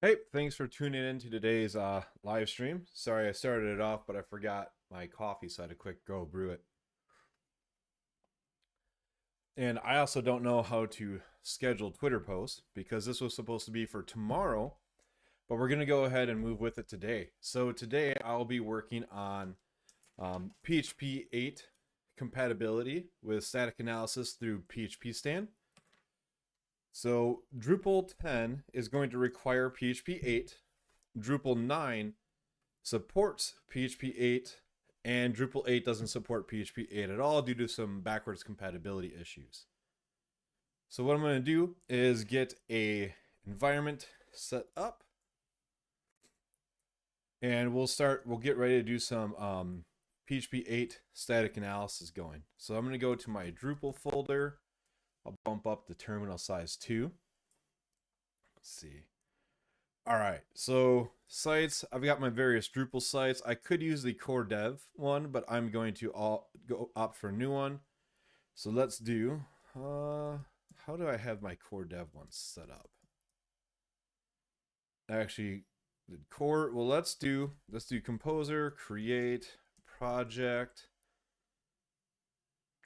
Hey, thanks for tuning in to today's live stream. Sorry I started it off, but I forgot my coffee, so I had to quick go brew it. And I also don't know how to schedule Twitter posts because this was supposed to be for tomorrow, but we're going to go ahead and move with it today. So today I'll be working on PHP 8 compatibility with static analysis through PHP stand. So Drupal 10 is going to require PHP 8. Drupal 9 supports PHP 8, and Drupal 8 doesn't support PHP 8 at all due to some backwards compatibility issues. So what I'm going to do is get a environment set up, and we'll get ready to do some PHP 8 static analysis going. So I'm going to go to my Drupal folder. I'll bump up the terminal size 2. Let's see. All right, so sites, I've got my various Drupal sites. I could use the core dev one, but I'm going to go opt for a new one. So let's do, how do I have my core dev one set up? Actually, the core, well, let's do composer, create, project,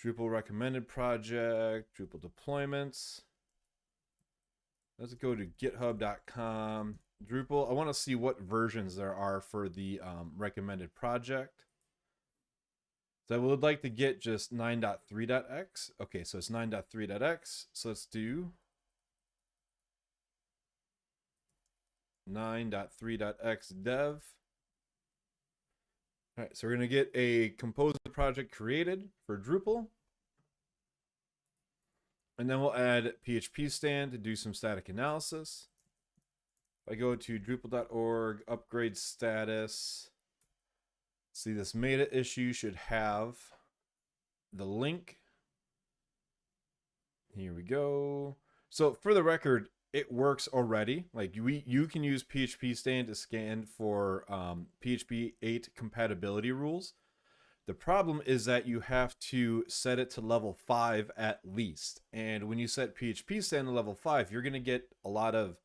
Drupal recommended project, Drupal deployments. Let's go to github.com. Drupal, I want to see what versions there are for the recommended project. So I would like to get just 9.3.x. Okay, so it's 9.3.x. So let's do 9.3.x dev. All right, so we're going to get a composer project created for Drupal. And then we'll add PHP stand to do some static analysis. If I go to drupal.org, upgrade status, see this meta issue should have the link. Here we go. So for the record, it works already. Like you can use PHP stand to scan for PHP 8 compatibility rules. The problem is that you have to set it to level 5 at least. And when you set PHP stand to level 5, you're going to get a lot of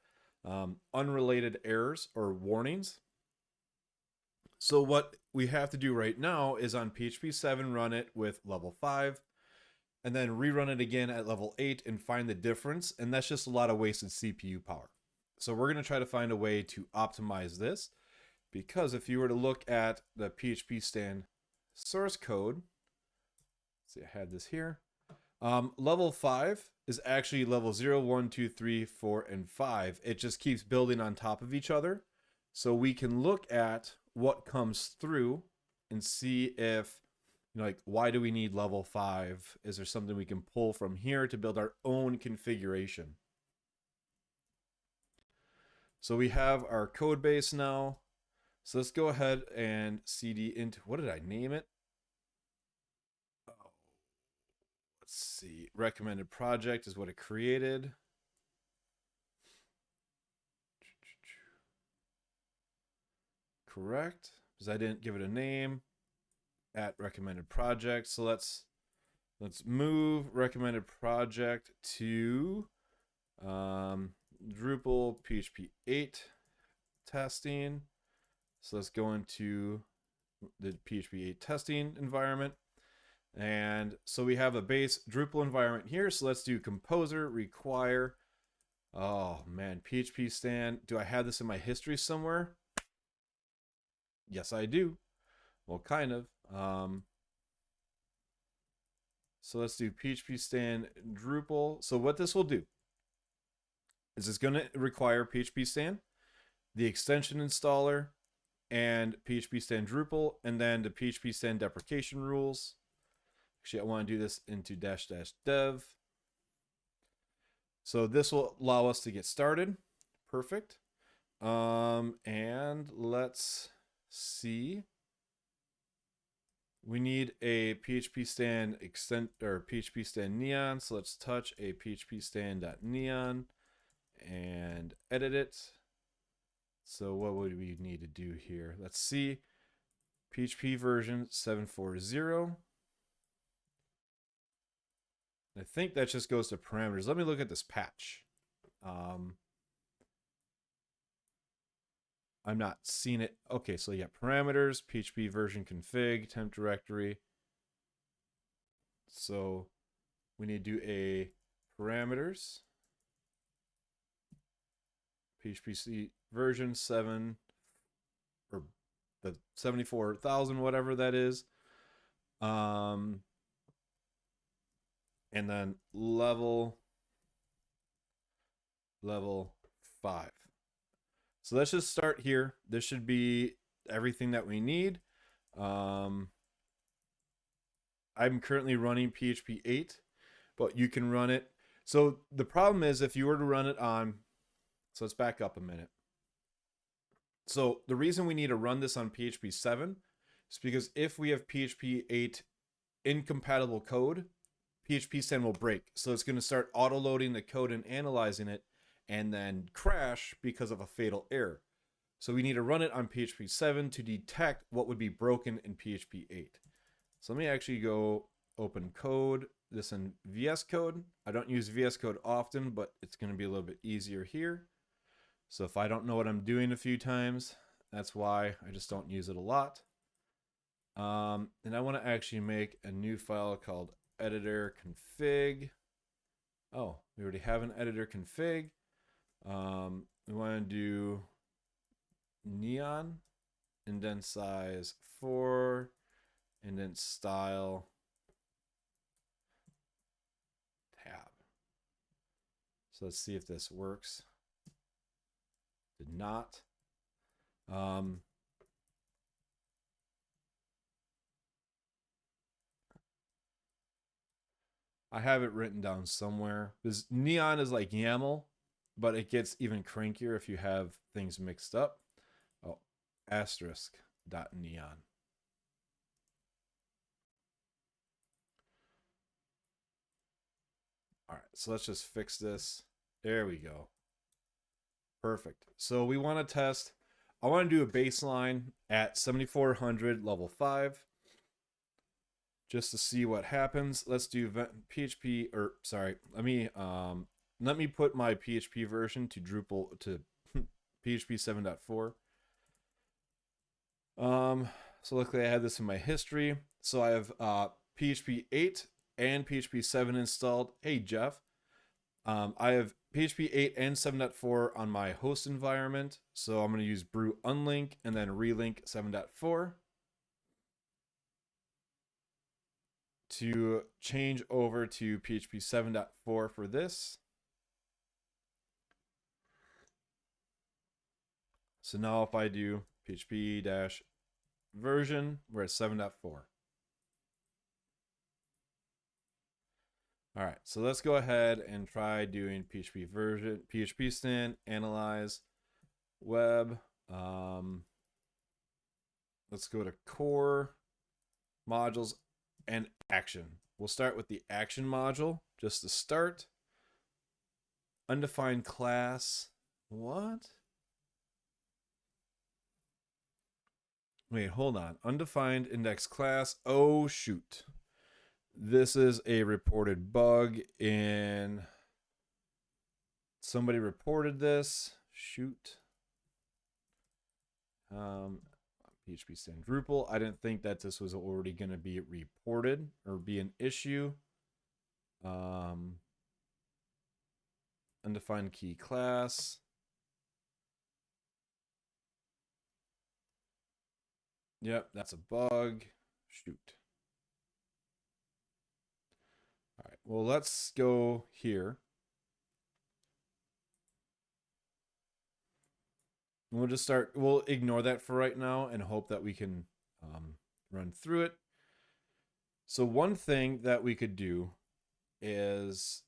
unrelated errors or warnings. So what we have to do right now is on PHP 7 run it with level 5 and then rerun it again at level 8 and find the difference, and that's just a lot of wasted CPU power. So we're going to try to find a way to optimize this, because if you were to look at the PHP stand source code, see I had this here, level 5 is actually level 0, 1, 2, 3, 4, and 5. It just keeps building on top of each other. So we can look at what comes through and see if, you know, like, why do we need level 5? Is there something we can pull from here to build our own configuration? So we have our code base now. So let's go ahead and cd into, what did I name it? Oh, let's see. Recommended project is what it created. Correct, because I didn't give it a name. At recommended project. So let's move recommended project to Drupal PHP 8 testing. So let's go into the PHP 8 testing environment. And so we have a base Drupal environment here. So let's do composer require. Oh man, PHP stand. Do I have this in my history somewhere? Yes, I do. Well, kind of. So let's do PHP stand Drupal. So what this will do is it's going to require PHP stand, the extension installer, and PHP stand Drupal, and then the PHP stand deprecation rules. Actually, I want to do this into --dev. So this will allow us to get started. Perfect. And let's see. We need a PHP stand extent or PHP stand neon. So let's touch a PHP stand.neon and edit it. So what would we need to do here? Let's see. PHP version 740. I think that just goes to parameters. Let me look at this patch. I'm not seeing it. Okay, so yeah, parameters, PHP version config, temp directory. So we need to do a parameters, PHP version 7, or the 74,000, whatever that is. And then level 5. So let's just start here. This should be everything that we need. I'm currently running PHP 8, but you can run it. So the problem is if you were to run it on, so let's back up a minute. So the reason we need to run this on PHP 7 is because if we have PHP 8 incompatible code, PHP 7 will break. So it's going to start auto-loading the code and analyzing it and then crash because of a fatal error. So we need to run it on PHP 7 to detect what would be broken in PHP 8. So let me actually go open code, this in VS Code. I don't use VS Code often, but it's going to be a little bit easier here. So if I don't know what I'm doing a few times, that's why I just don't use it a lot. And I want to actually make a new file called editor config. Oh, we already have an editor config. We want to do neon, indent size 4, indent style tab. So let's see if this works. Did not. I have it written down somewhere. Because neon is like YAML, but it gets even crankier if you have things mixed up. Oh, asterisk dot neon. All right, so let's just fix this. There we go. Perfect. So we want to test. I want to do a baseline at 7400 level 5 just to see what happens. Let's do PHP, or sorry, let me put my PHP version to Drupal to PHP 7.4. So luckily I had this in my history. So I have PHP 8 and PHP 7 installed. Hey Jeff, I have PHP 8 and 7.4 on my host environment. So I'm going to use brew unlink and then relink 7.4 to change over to PHP 7.4 for this. So now if I do PHP dash version, we're at 7.4. All right, so let's go ahead and try doing PHP version, PHP stand, analyze, web. Let's go to core, modules, and action. We'll start with the action module just to start. Undefined class. What? Wait, hold on. Undefined index class. Oh, shoot. This is a reported bug in... Somebody reported this. Shoot. PHP stand Drupal. I didn't think that this was already going to be reported or be an issue. Undefined key class. Yep, that's a bug. Shoot. All right, well, let's go here. We'll just start, we'll ignore that for right now and hope that we can run through it. So one thing that we could do is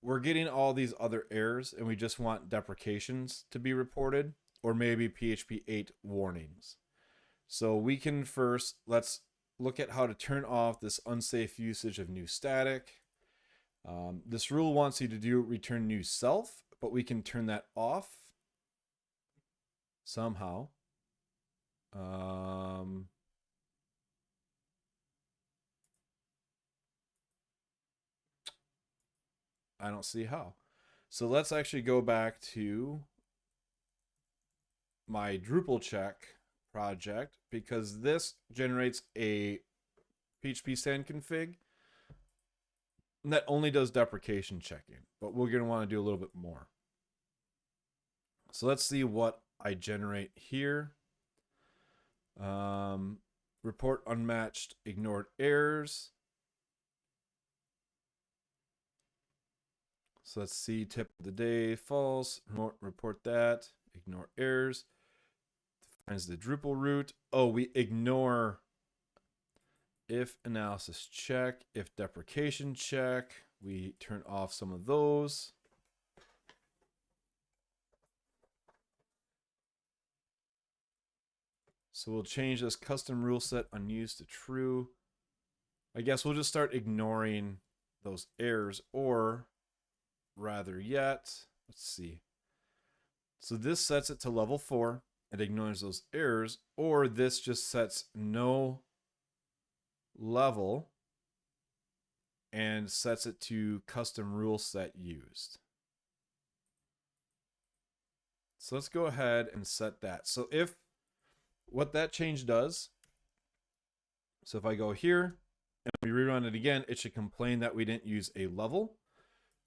we're getting all these other errors and we just want deprecations to be reported, or maybe PHP 8 warnings. So we can first, let's look at how to turn off this unsafe usage of new static. This rule wants you to do return new self, but we can turn that off somehow. I don't see how. So let's actually go back to my Drupal check project because this generates a PHP stand config that only does deprecation checking, but we're going to want to do a little bit more. So let's see what I generate here. Report unmatched ignored errors. So let's see, tip of the day, false, report that, ignore errors. Defines the Drupal root. Oh, we ignore if analysis check, if deprecation check. We turn off some of those. So we'll change this custom rule set unused to true. I guess we'll just start ignoring those errors, or rather yet, let's see. So this sets it to level 4. It ignores those errors, or this just sets no level and sets it to custom rule set used. So let's go ahead and set that. So if what that change does, so if I go here and we rerun it again, it should complain that we didn't use a level,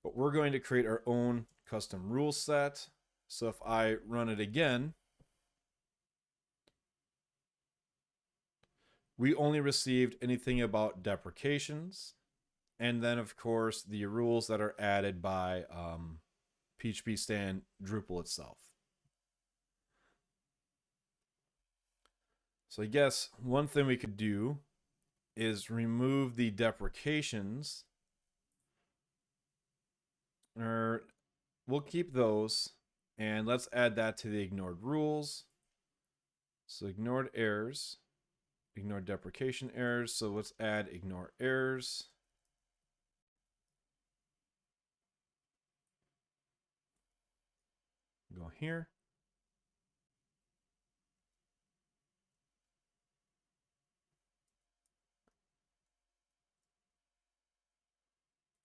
but we're going to create our own custom rule set. So if I run it again, we only received anything about deprecations, and then of course the rules that are added by PHP stand Drupal itself. So I guess one thing we could do is remove the deprecations, or we'll keep those, and let's add that to the ignored rules. So ignored errors, ignore deprecation errors. So let's add ignore errors. Go here.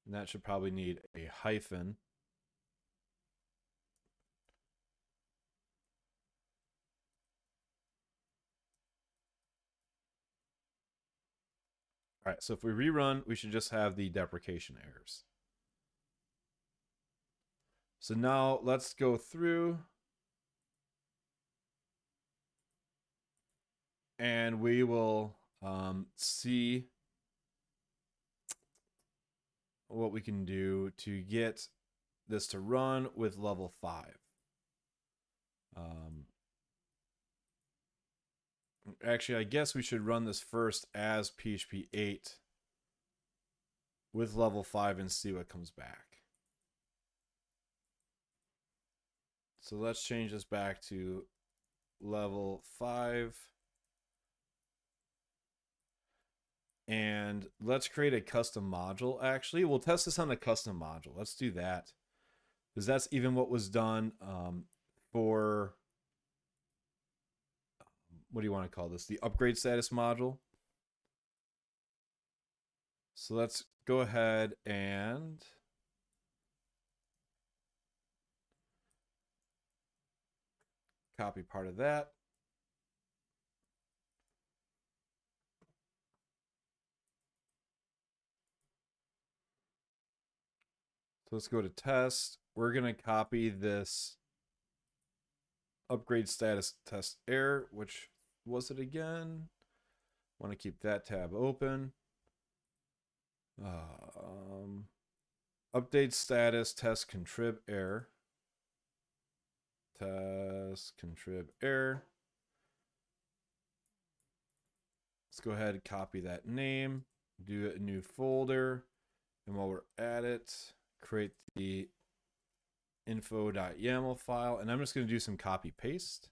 And that should probably need a hyphen. All right, so if we rerun, we should just have the deprecation errors. So now let's go through and we will see what we can do to get this to run with level 5. Actually, I guess we should run this first as PHP 8 with level 5 and see what comes back. So let's change this back to level 5. And let's create a custom module. Actually, we'll test this on a custom module. Let's do that, because that's even what was done for, what do you want to call this? The upgrade status module. So let's go ahead and copy part of that. So let's go to test. We're going to copy this upgrade status test error, which was it again? Want to keep that tab open. Update status test contrib error. Test contrib error. Let's go ahead and copy that name, do a new folder, and while we're at it, create the info.yaml file, and I'm just going to do some copy paste.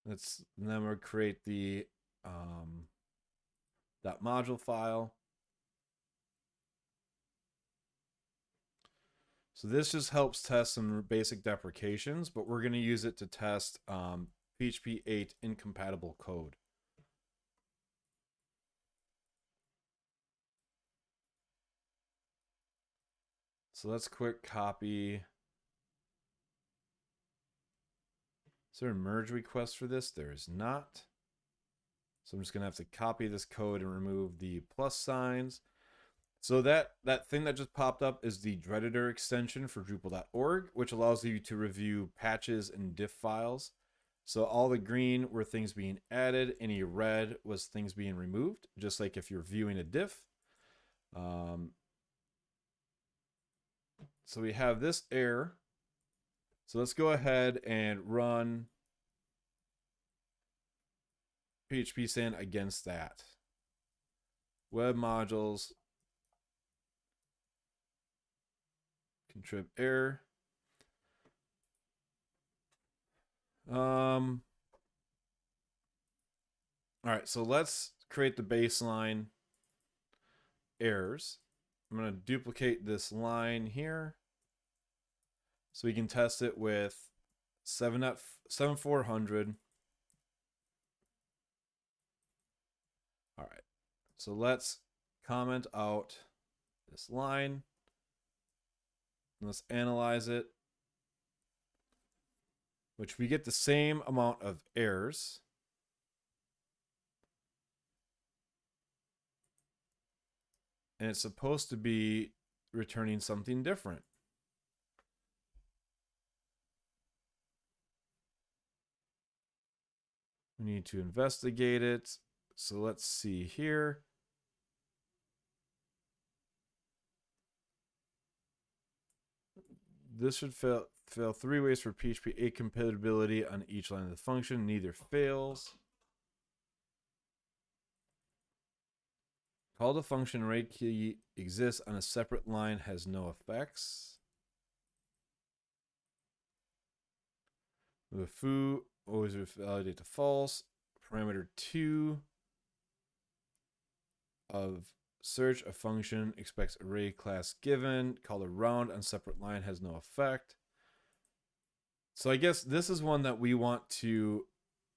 And then we'll create the .module file. So this just helps test some basic deprecations, but we're going to use it to test PHP 8 incompatible code. So let's quick copy. Is there a merge request for this? There is not. So I'm just going to have to copy this code and remove the plus signs. So that thing that just popped up is the Dreditor extension for Drupal.org, which allows you to review patches and diff files. So all the green were things being added, any red was things being removed, just like if you're viewing a diff. So we have this error. So let's go ahead and run PHP stand against that. Web modules, contrib error. All right, so let's create the baseline errors. I'm going to duplicate this line here so we can test it with 7.400. All right, so let's comment out this line. Let's analyze it, which we get the same amount of errors. And it's supposed to be returning something different. We need to investigate it. So let's see here. This should fail 3 ways for PHP 8 compatibility on each line of the function. Neither fails. Call to function array key exists on a separate line has no effects. The foo always validate to false. Parameter 2 of search a function expects array class given. Call around on separate line has no effect. So I guess this is one that we want to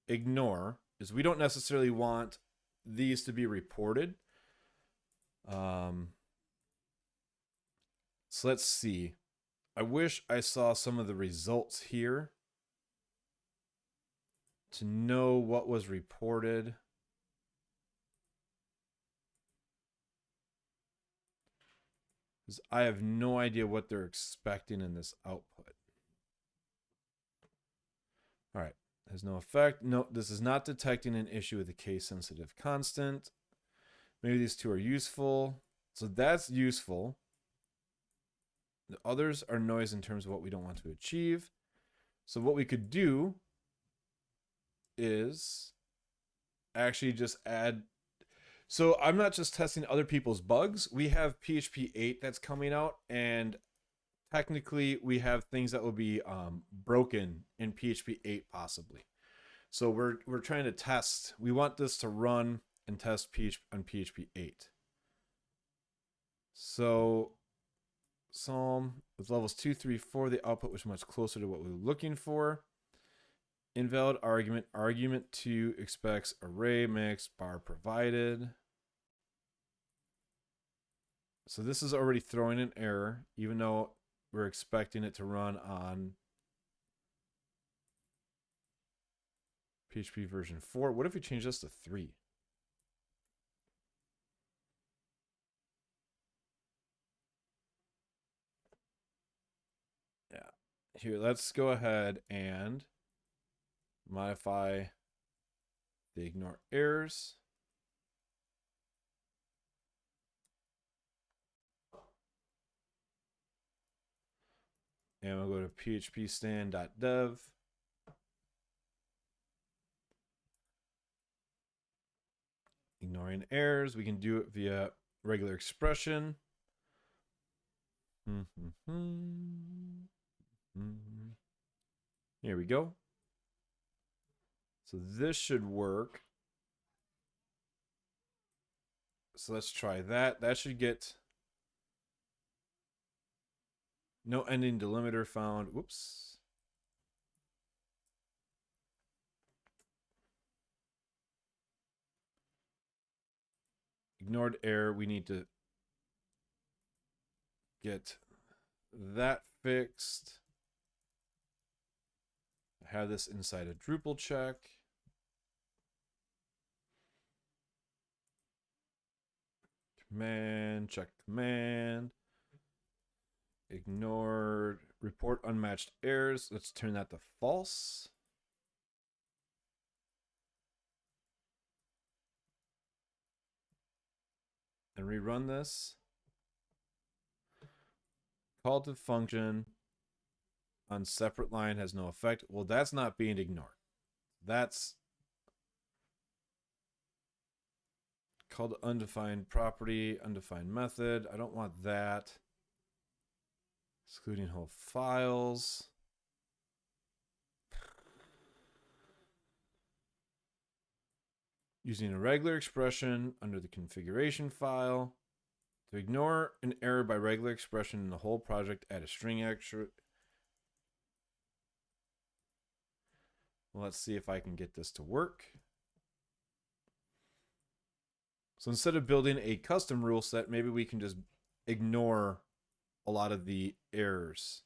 ignore, is we don't necessarily want these to be reported. So let's see. I wish I saw some of the results here to know what was reported. Because I have no idea what they're expecting in this output. All right, has no effect. No, this is not detecting an issue with the case-sensitive constant. Maybe these two are useful. So that's useful. The others are noise in terms of what we don't want to achieve. So what we could do is actually just add. So I'm not just testing other people's bugs. We have PHP 8 that's coming out, and technically we have things that will be broken in PHP 8 possibly. So we're trying to test. We want this to run and test on PHP 8. So Psalm with levels 2, 3, 4, the output was much closer to what we were looking for. Invalid argument. Argument 2 expects array mix bar provided. So this is already throwing an error, even though we're expecting it to run on PHP version 4. What if we change this to 3? Yeah. Here, let's go ahead and modify the ignore errors. And we'll go to phpstand.dev. Ignoring errors. We can do it via regular expression. Here we go. So this should work. So let's try that. That should get no ending delimiter found. Whoops. Ignored error. We need to get that fixed. I have this inside a Drupal check. Command, check command. Ignored. Report unmatched errors. Let's turn that to false. And rerun this. Call to function on separate line has no effect. Well, that's not being ignored. That's called undefined property, undefined method. I don't want that. Excluding whole files. Using a regular expression under the configuration file. To ignore an error by regular expression in the whole project, add a string extra. Well, let's see if I can get this to work. So instead of building a custom rule set, maybe we can just ignore a lot of the errors.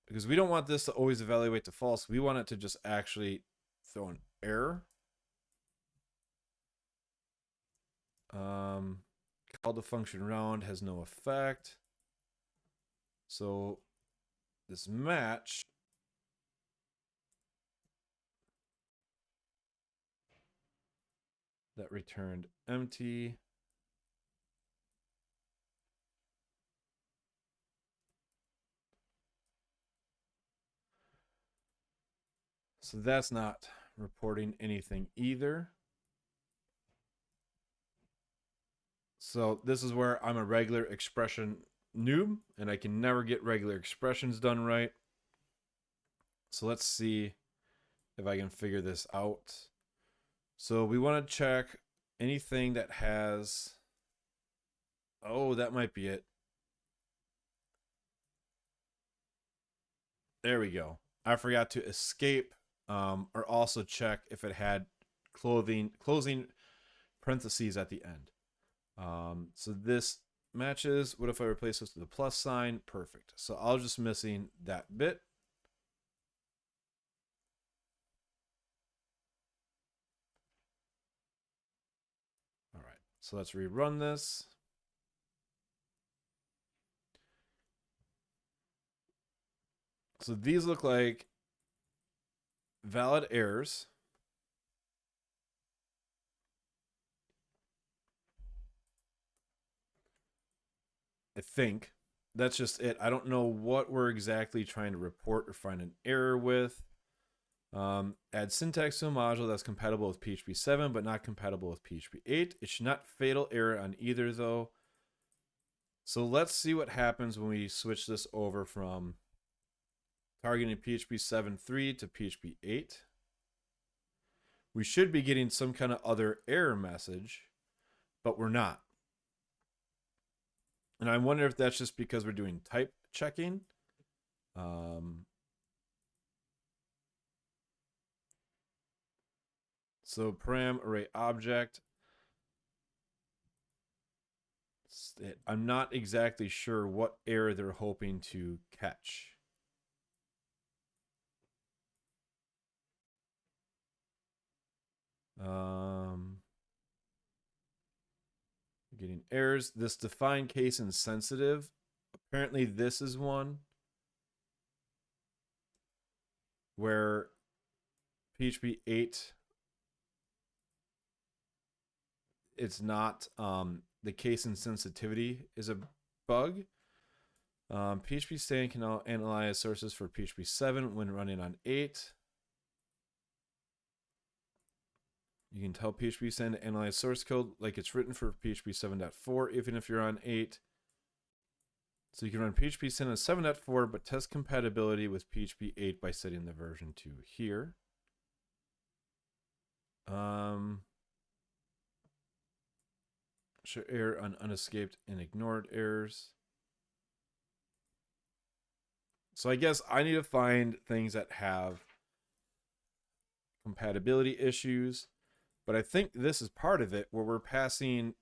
Because we don't want this to always evaluate to false. We want it to just actually throw an error. Call the function round has no effect. So this match that returned empty. So that's not reporting anything either. So this is where I'm a regular expression noob and I can never get regular expressions done right. So let's see if I can figure this out. So we want to check anything that has, oh, that might be it. There we go. I forgot to escape or also check if it had closing parentheses at the end. So this matches. What if I replace this with a plus sign? Perfect. So I was just missing that bit. All right. So let's rerun this. So these look like valid errors. I think that's just it. I don't know what we're exactly trying to report or find an error with. Add syntax to a module that's compatible with PHP 7 but not compatible with PHP 8. It should not fatal error on either though. So let's see what happens when we switch this over from targeting PHP 7.3 to PHP 8. We should be getting some kind of other error message, but we're not. And I wonder if that's just because we're doing type checking. So param array object. I'm not exactly sure what error they're hoping to catch. Getting errors. This define case insensitive. Apparently this is one where PHP 8, it's not, the case insensitivity is a bug. PHP stand can now analyze sources for PHP 7 when running on 8. You can tell PHP stand to analyze source code like it's written for PHP 7.4, even if you're on 8. So you can run PHP stand on 7.4, but test compatibility with PHP 8 by setting the version to here. Show error on unescaped and ignored errors. So I guess I need to find things that have compatibility issues. But I think this is part of it where we're passing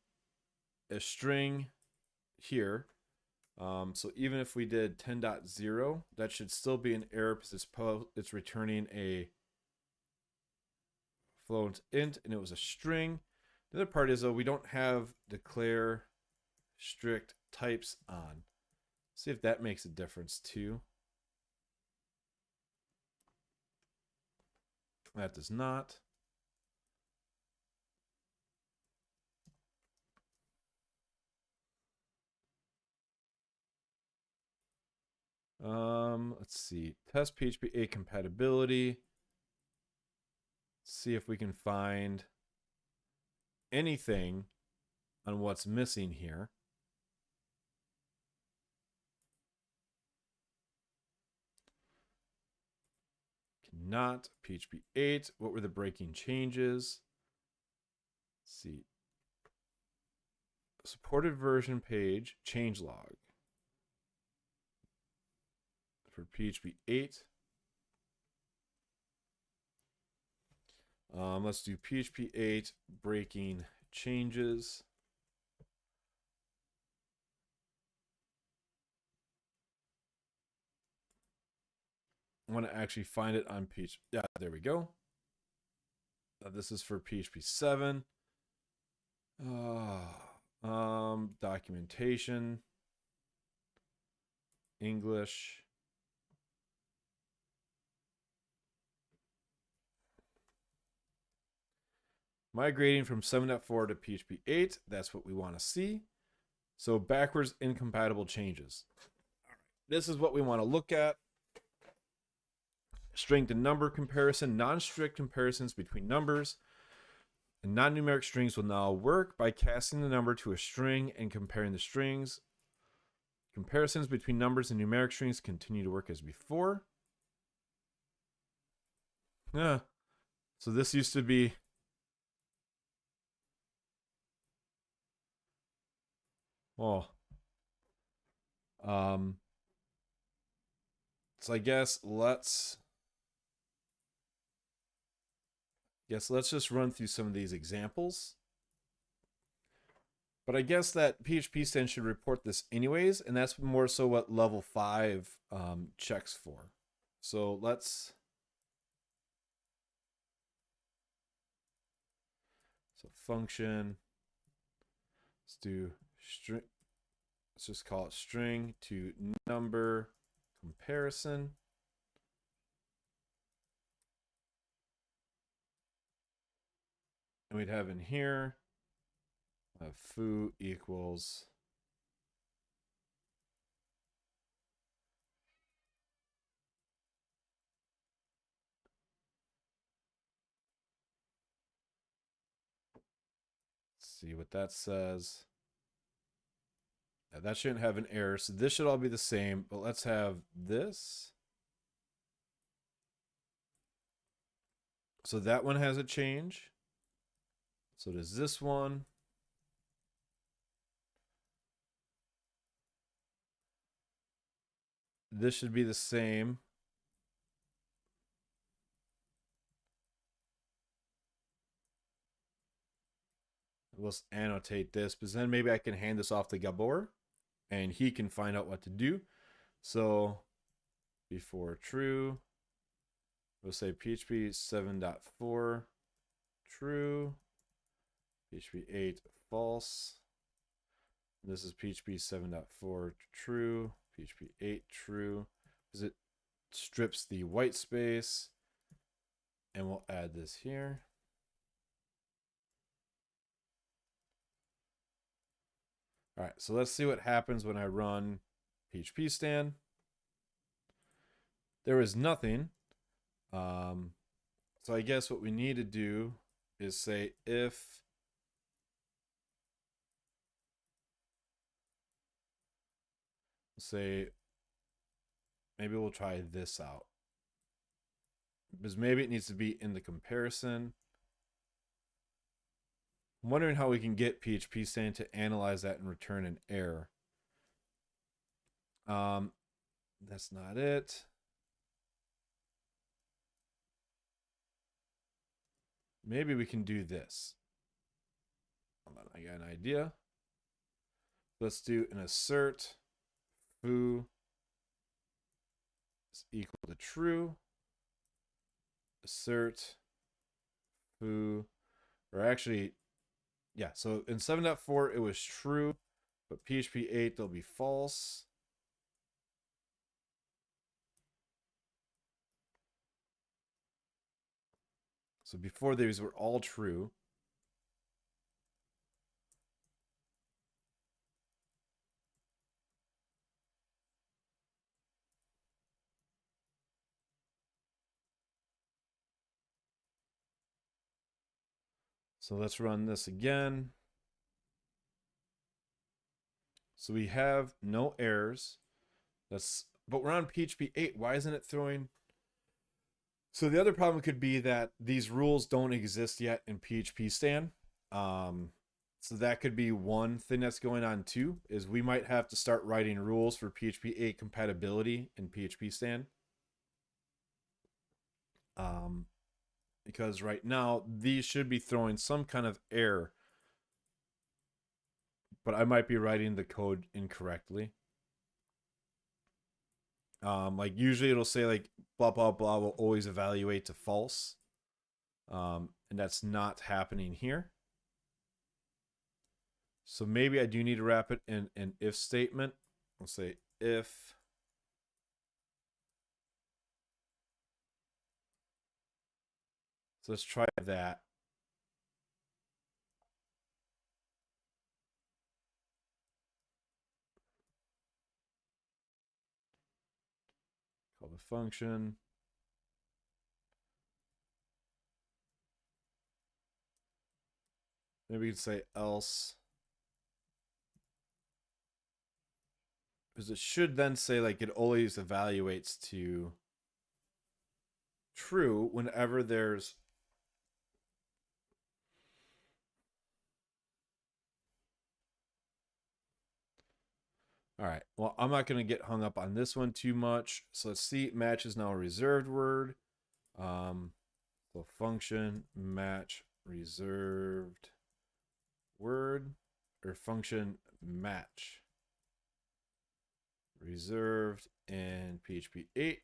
a string here So even if we did 10.0, that should still be an error because it's returning a float int and it was a string. The other part is though we don't have declare strict types on. See if that makes a difference too. That does not. Let's see. Test PHP 8 compatibility. See if we can find anything on what's missing here. Cannot. PHP 8. What were the breaking changes? Let's see. Supported version page, changelog. For PHP 8. Let's do PHP 8 breaking changes. I want to actually find it on PHP. Yeah, there we go. This is for PHP 7. Documentation. English. Migrating from 7.4 to PHP 8. That's what we want to see. So backwards incompatible changes. This is what we want to look at. String to number comparison, non-strict comparisons between numbers and non-numeric strings will now work by casting the number to a string and comparing the strings. Comparisons between numbers and numeric strings continue to work as before. Yeah. So this used to be so I guess let's just run through some of these examples. But I guess that PHP stand should report this anyways, and that's more so what level 5 checks for. So let's function. Let's do string. Let's just call it string to number comparison. And we'd have in here foo equals see what that says. Now, that shouldn't have an error, so this should all be the same, but let's have this. So that one has a change. So does this one. This should be the same. Let's annotate this, because then maybe I can hand this off to Gabor and he can find out what to do. So before true, we'll say PHP 7.4 true, PHP 8 false. This is PHP 7.4 true, PHP 8 true, because it strips the white space. And we'll add this here. All right, so let's see what happens when I run PHP stand. There is nothing. So I guess what we need to do is say if maybe we'll try this out, because maybe it needs to be in the comparison. I'm wondering how we can get PHP stand to analyze that and return an error. That's not it. Maybe we can do this. Hold on, I got an idea. Let's do an assert foo is equal to true. Assert foo, or actually, yeah, so in 7.4 it was true, but PHP 8 they'll be false. So before these were all true. So let's run this again. So we have no errors. But we're on PHP 8. Why isn't it throwing? So the other problem could be that these rules don't exist yet in PHP Stan. So that could be one thing that's going on too, is we might have to start writing rules for PHP 8 compatibility in PHP Stan. Because right now these should be throwing some kind of error, but I might be writing the code incorrectly. Like usually it'll say like blah blah blah will always evaluate to false, and that's not happening here. So maybe I do need to wrap it in an if statement. I'll say if so let's try that. Call the function. Maybe we could say else, because it should then say like it always evaluates to true whenever there's all right. Well, I'm not going to get hung up on this one too much. So let's see. Match is now a reserved word. So function match reserved word, or function match reserved in PHP 8.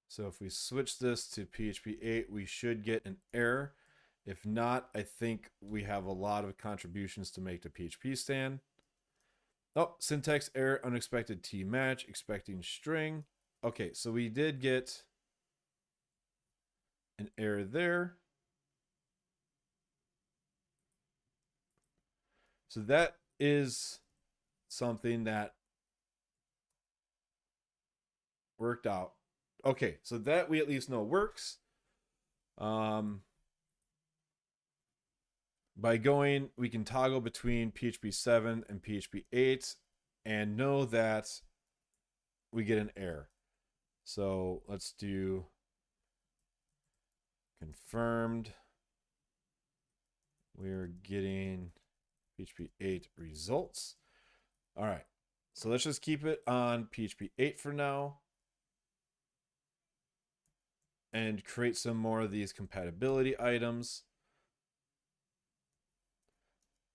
So if we switch this to PHP 8, we should get an error. If not, I think we have a lot of contributions to make to PHP Stan. Oh, syntax error, unexpected T match, expecting string. Okay, so we did get an error there. So that is something that worked out. Okay, so that we at least know works. By going, we can toggle between PHP 7 and PHP 8 and know that we get an error. So let's do confirmed. We're getting PHP 8 results. All right, so let's just keep it on PHP 8 for now and create some more of these compatibility items.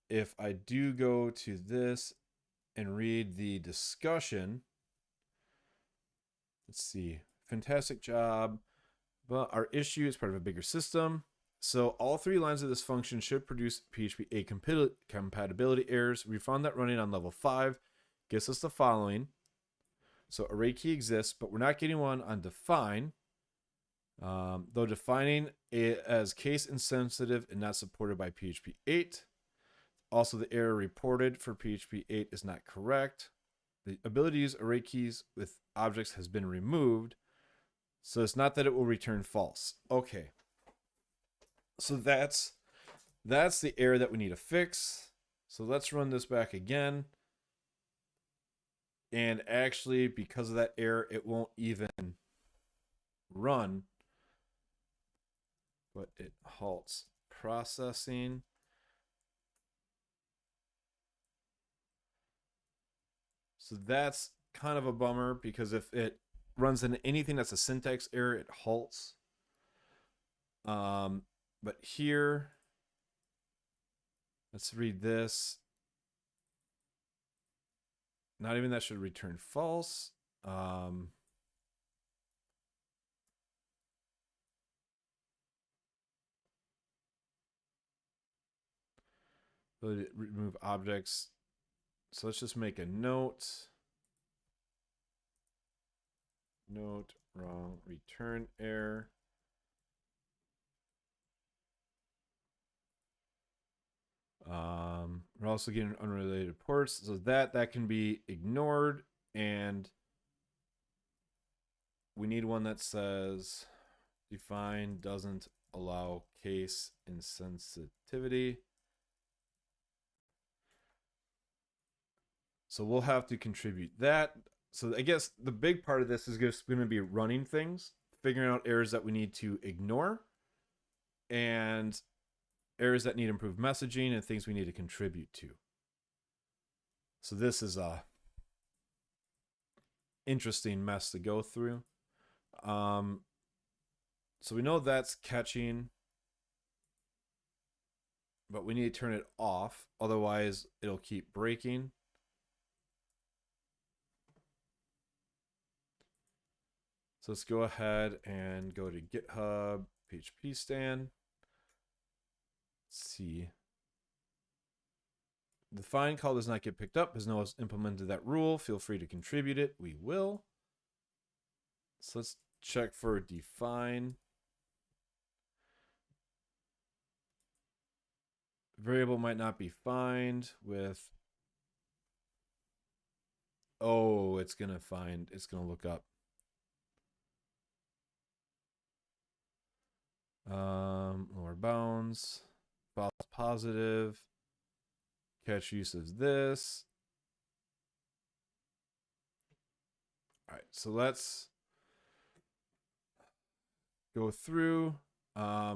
If I do go to this and read the discussion, let's see, fantastic job, but our issue is part of a bigger system. So all 3 lines of this function should produce PHP 8 compatibility errors. We found that running on level 5 gives us the following. So array key exists, but we're not getting one on define. Though defining it as case insensitive and not supported by PHP 8. Also, the error reported for PHP 8 is not correct. The ability to use array keys with objects has been removed. So it's not that it will return false. Okay. So that's the error that we need to fix. So let's run this back again. And actually, because of that error, it won't even run, but it halts processing. So that's kind of a bummer, because if it runs into anything that's a syntax error, it halts. But here, Let's read this. Not even that should return false. Remove objects. So let's just make a note. Note, wrong, return error. We're also getting unrelated ports, so that can be ignored, and we need one that says define doesn't allow case insensitivity. So we'll have to contribute that. So I guess the big part of this is just going to be running things, figuring out errors that we need to ignore, and errors that need improved messaging and things we need to contribute to. So this is a interesting mess to go through. So we know that's catching, but we need to turn it off. Otherwise, it'll keep breaking. So let's go ahead and go to GitHub, PHP stand. Let's see. The find call does not get picked up because no one's implemented that rule. Feel free to contribute it. We will. So let's check for define. Variable might not be find with. Oh, it's going to look up. Lower bounds. False positive. Catch use of this. All right, so let's go through. I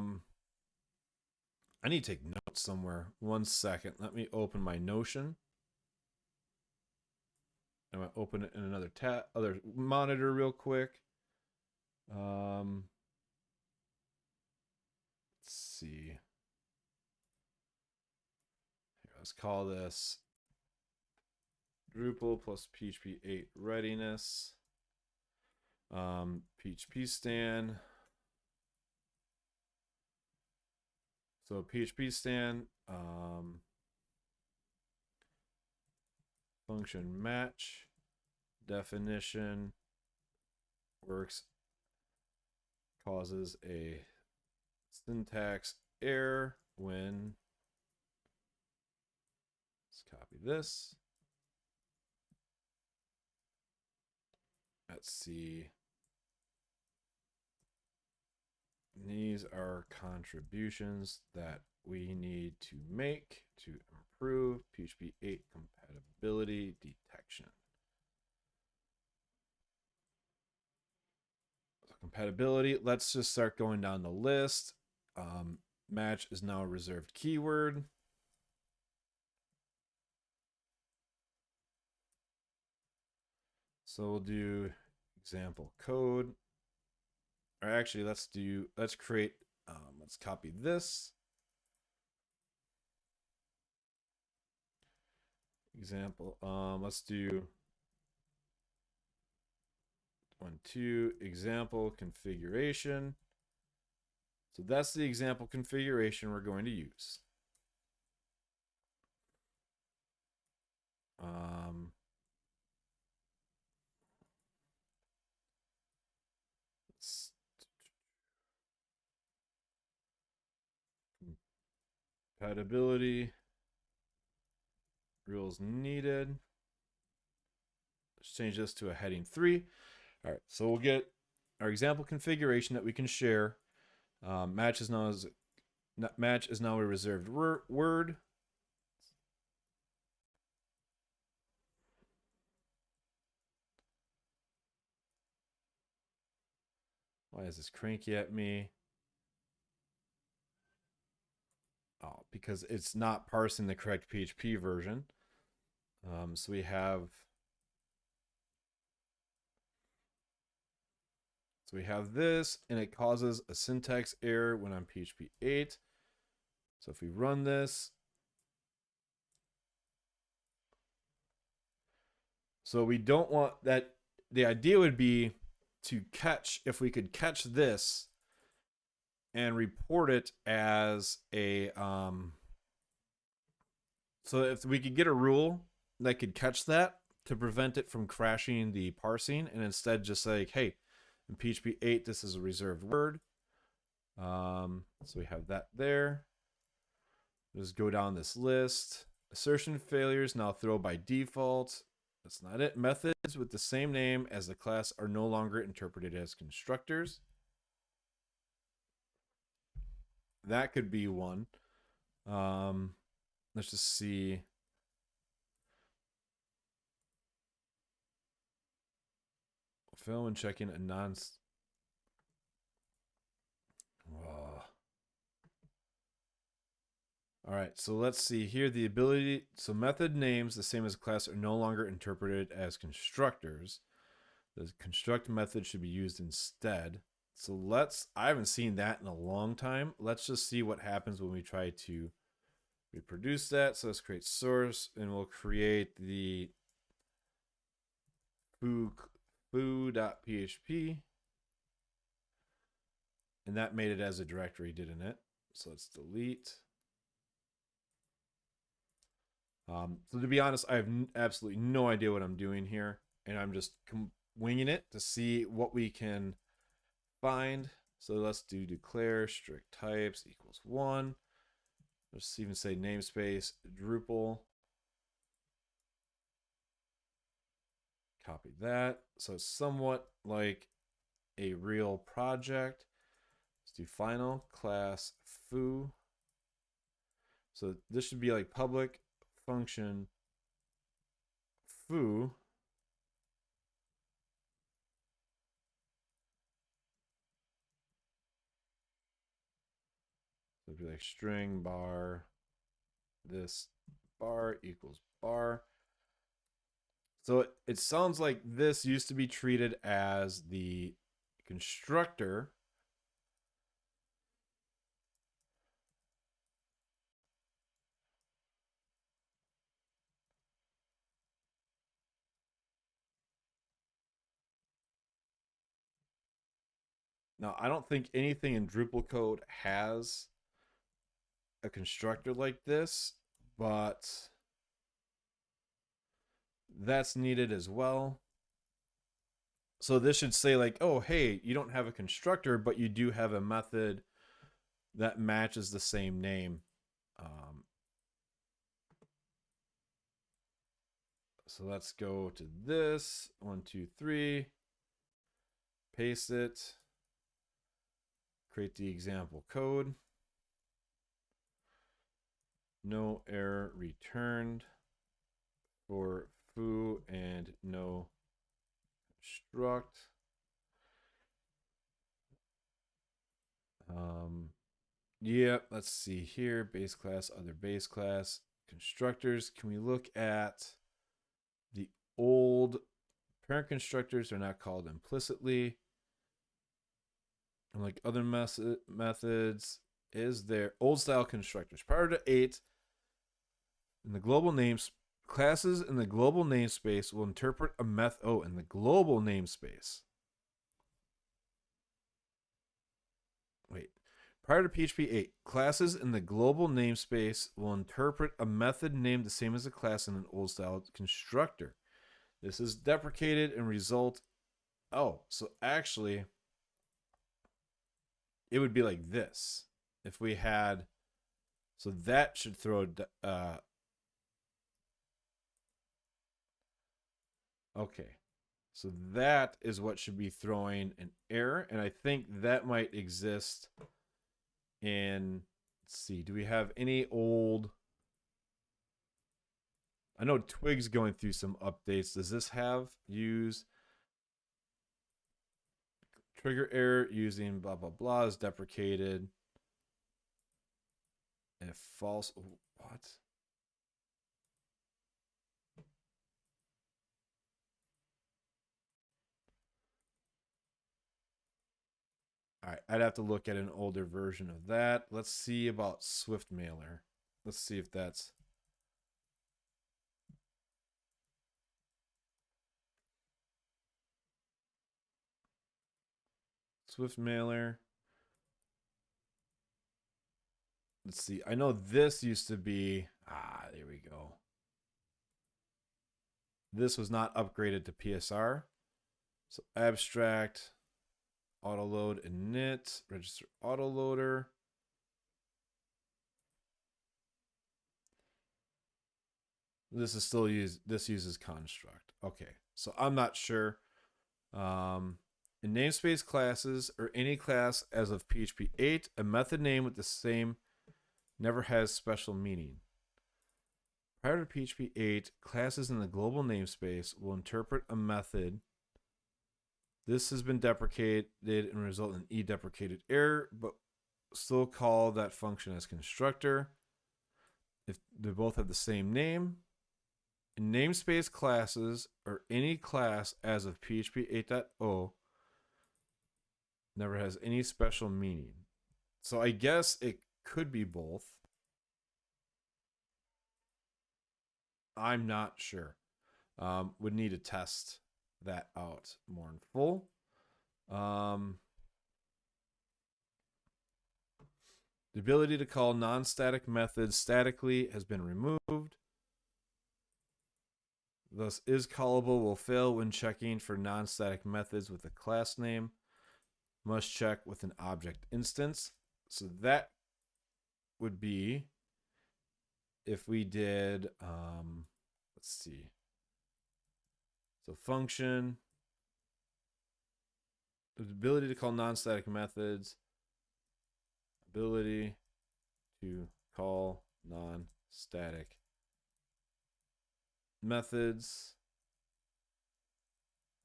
need to take notes somewhere. 1 second. Let me open my Notion. I'm gonna open it in another other monitor real quick. Let's see. Here, let's call this Drupal plus PHP 8 readiness. PHP stand. So PHP stand, function match, definition, works, causes a syntax error when, let's copy this. Let's see. These are contributions that we need to make to improve PHP 8 compatibility detection. So compatibility, let's just start going down the list. Match is now a reserved keyword. So we'll do example code. Or actually, let's create, let's copy this. Example, let's do 1, 2, example configuration. So that's the example configuration we're going to use. Compatibility rules needed. Let's change this to a heading 3. All right, so we'll get our example configuration that we can share. Match is now a reserved word. Why is this cranky at me? Oh, because it's not parsing the correct PHP version. So we have this, and it causes a syntax error when I'm PHP 8. So if we run this, So we don't want that. The idea would be to catch, if we could catch this and report it as a, so if we could get a rule that could catch that to prevent it from crashing the parsing, and instead just say, hey, in PHP 8, this is a reserved word. So we have that there. Just go down this list. Assertion failures now throw by default. That's not it. Methods with the same name as the class are no longer interpreted as constructors. That could be one. Let's just see. Fail when checking a non. All right, so let's see here. The ability, so method names, the same as class, are no longer interpreted as constructors. The construct method should be used instead. So I haven't seen that in a long time. Let's just see what happens when we try to reproduce that. So let's create source, and we'll create the foo.php. And that made it as a directory, didn't it? So let's delete. So to be honest, I have absolutely no idea what I'm doing here, and I'm just winging it to see what we can find. So let's do declare strict types equals 1. Let's even say namespace Drupal. Copy that. So it's somewhat like a real project. Let's do final class foo. So this should be like public function foo. So it'd be like string bar, this bar equals bar. So it sounds like this used to be treated as the constructor. Now, I don't think anything in Drupal code has a constructor like this, but that's needed as well. So this should say like, oh, hey, you don't have a constructor, but you do have a method that matches the same name. So let's go to this 1, 2, 3, paste it, create the example code. No error returned for foo and no construct. Yeah, let's see here. Base class, other base class, constructors. Can we look at the old parent constructors? Are not called implicitly. And like other methods, is there old style constructors prior to 8? In the global names, classes in the global namespace will interpret a method. Oh, in the global namespace. Wait. Prior to PHP 8, classes in the global namespace will interpret a method named the same as a class in an old style constructor. This is deprecated and result. Oh, so actually, it would be like this. If we had, so that should throw, okay. So that is what should be throwing an error. And I think that might exist in, let's see, do we have any old, I know Twig's going through some updates. Does this have use trigger error using blah, blah, blah is deprecated. And if false, what? All right, I'd have to look at an older version of that. Let's see about Swift Mailer. Let's see if that's. Swift mailer. Let's see. I know this used to be. There we go. This was not upgraded to PSR. So abstract, autoload init, register autoloader. This is still used. This uses construct. Okay, so I'm not sure. In namespace classes or any class as of PHP 8, a method name with the same never has special meaning. Prior to PHP 8, classes in the global namespace will interpret a method. This has been deprecated and result in e-deprecated error, but still call that function as constructor if they both have the same name. In namespace classes or any class as of PHP 8.0 never has any special meaning. So I guess it could be both. I'm not sure. Would need to test that out more in full. The ability to call non-static methods statically has been removed. Thus, is callable will fail when checking for non-static methods with a class name. Must check with an object instance. So that would be if we did, let's see. So function, the ability to call non-static methods, ability to call non-static methods.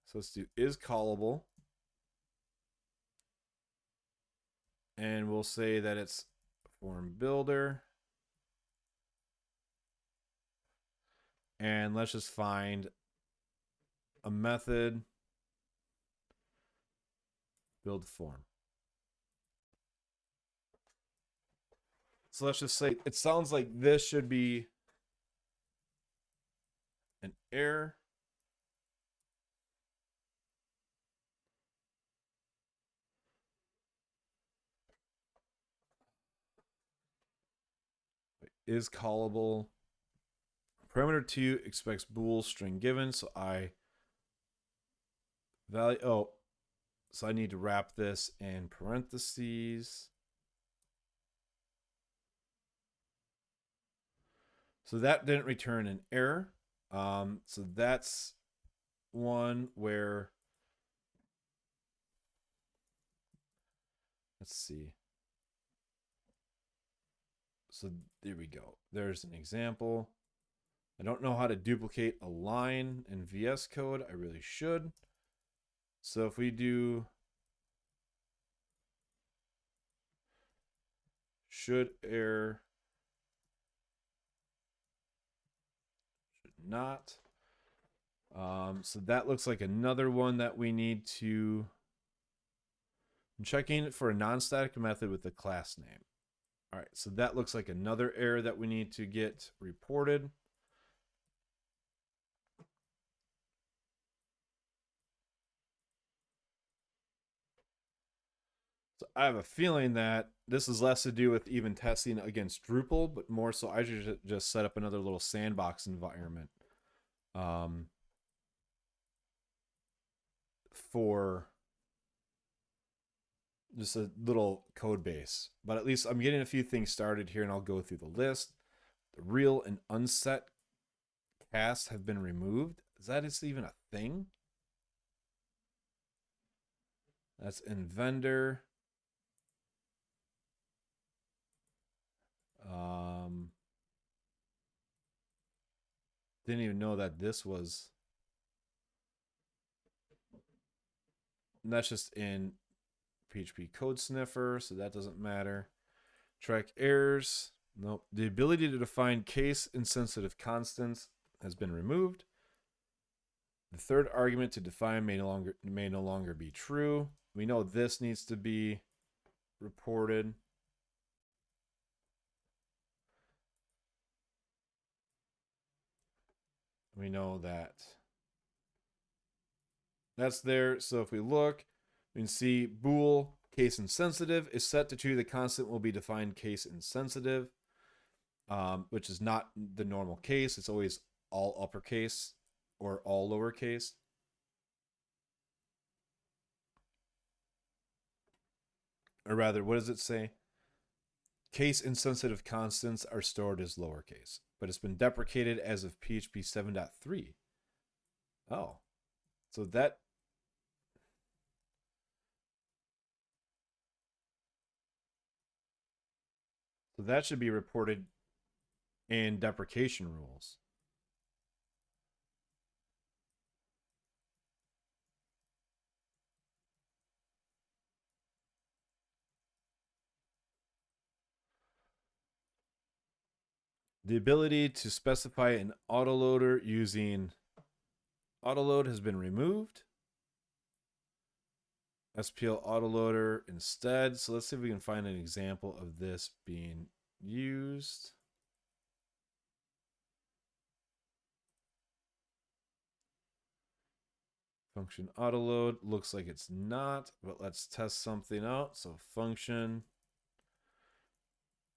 So let's do is callable. And we'll say that it's form builder. And let's just find a method, build form. So let's just say it sounds like this should be an error. Is callable. Parameter 2 expects bool string given, so I value, so I need to wrap this in parentheses. So that didn't return an error. So that's one where, let's see. So there we go. There's an example. I don't know how to duplicate a line in VS Code. I really should. So if we do should error, should not. So that looks like another one that we need to. I'm checking for a non-static method with the class name. All right, so that looks like another error that we need to get reported. So I have a feeling that this is less to do with even testing against Drupal, but more so I should just set up another little sandbox environment for just a little code base. But at least I'm getting a few things started here, and I'll go through the list. The real and unset casts have been removed. Is that even a thing? That's in vendor. Didn't even know that this was. And that's just in PHP code sniffer, so that doesn't matter. Track errors. Nope. The ability to define case insensitive constants has been removed. The third argument to define may no longer be true. We know this needs to be reported. We know that that's there. So if we look, We can see bool case insensitive is set to true. The constant will be defined case insensitive, which is not the normal case. It's always all uppercase or all lowercase. Or rather, what does it say? Case insensitive constants are stored as lowercase, but it's been deprecated as of PHP 7.3. Oh, so that should be reported in deprecation rules. The ability to specify an autoloader using autoload has been removed. SPL autoloader instead. So let's see if we can find an example of this being used. Function autoload looks like it's not, but let's test something out. So function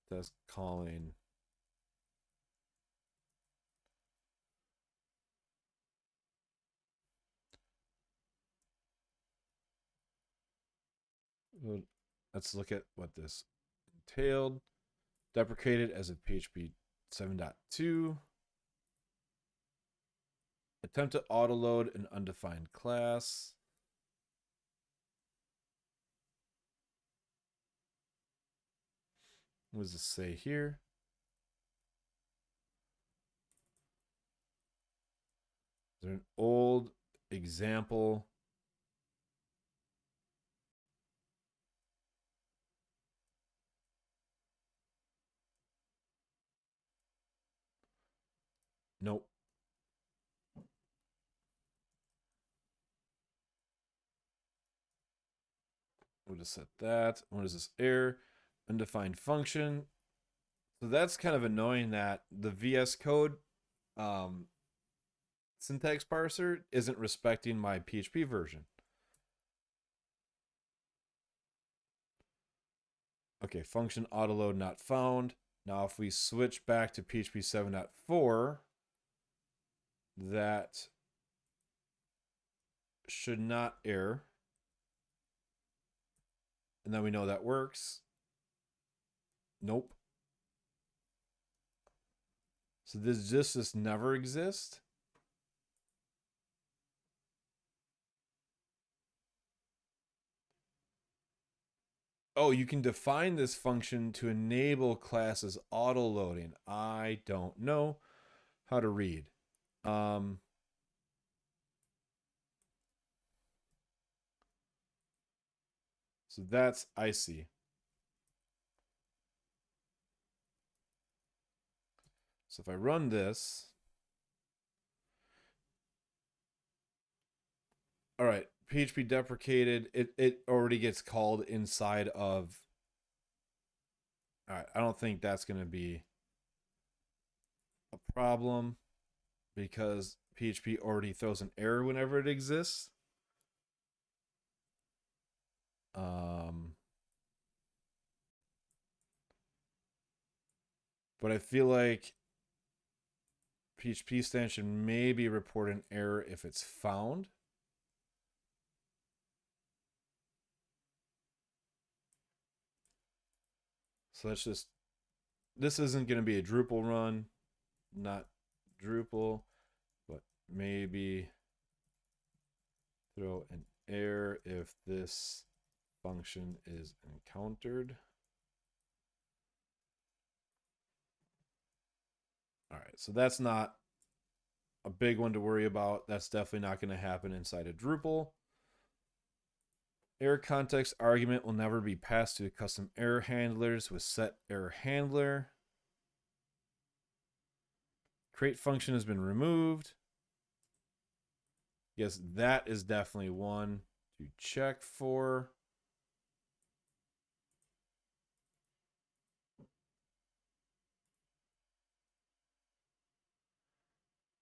test calling let's look at what this entailed. Deprecated as of PHP 7.2. Attempt to autoload an undefined class. What does this say here? Is there an old example? Nope. We'll just set that. What is this error? Undefined function. So that's kind of annoying that the VS Code syntax parser isn't respecting my PHP version. Okay, function autoload not found. Now if we switch back to PHP 7.4, that should not error. And then we know that works. Nope. So this never exist. Oh, you can define this function to enable classes auto loading. I don't know how to read. So that's I see. So if I run this, all right, PHP deprecated. It already gets called inside of. All right, I don't think that's going to be a problem because PHP already throws an error whenever it exists. But I feel like PHP stand should maybe report an error if it's found. So that's just, this isn't going to be a Drupal run, not Drupal, but maybe throw an error if this function is encountered. All right, so that's not a big one to worry about. That's definitely not going to happen inside of Drupal. Error context argument will never be passed to custom error handlers with set error handler. Create function has been removed. Yes, that is definitely one to check for.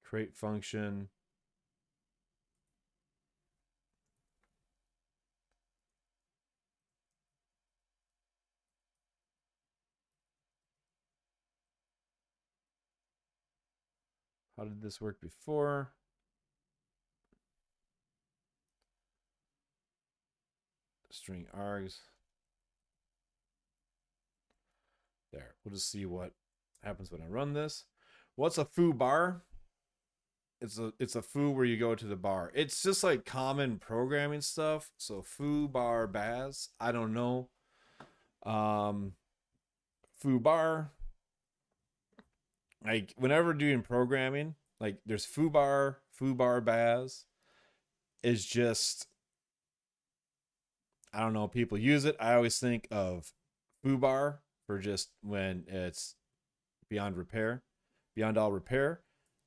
Create function. How did this work before? String args. There. We'll just see what happens when I run this. What's a foo bar? It's a foo where you go to the bar. It's just like common programming stuff. So foo bar baz. I don't know. Foo bar. Like whenever doing programming, like there's foo bar baz. Is just, I don't know, people use it. I always think of foo bar for just when it's beyond repair, beyond all repair.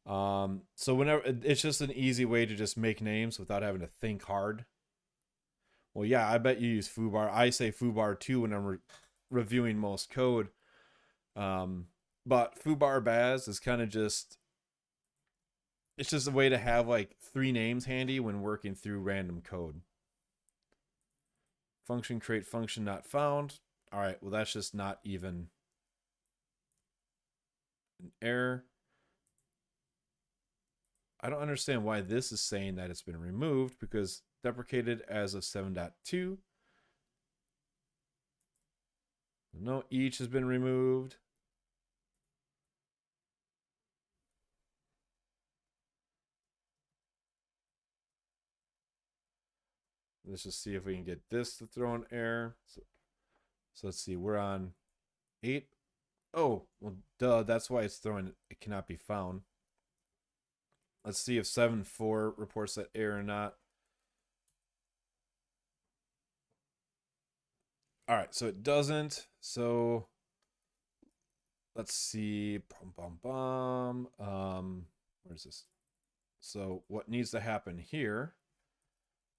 So whenever it's just an easy way to just make names without having to think hard. Well, yeah, I bet you use foobar. I say foobar too when I'm reviewing most code. But foobar baz is kind of just, it's just a way to have like 3 names handy when working through random code. Function create function not found. All right, well that's just not even an error. I don't understand why this is saying that it's been removed, because deprecated as of 7.2. No, each has been removed. Let's just see if we can get this to throw an error. So let's see, we're on 8. Oh, well, duh, that's why it's throwing, it cannot be found. Let's see if 7.4 reports that error or not. All right, so it doesn't. So let's see. Where's this? So what needs to happen here?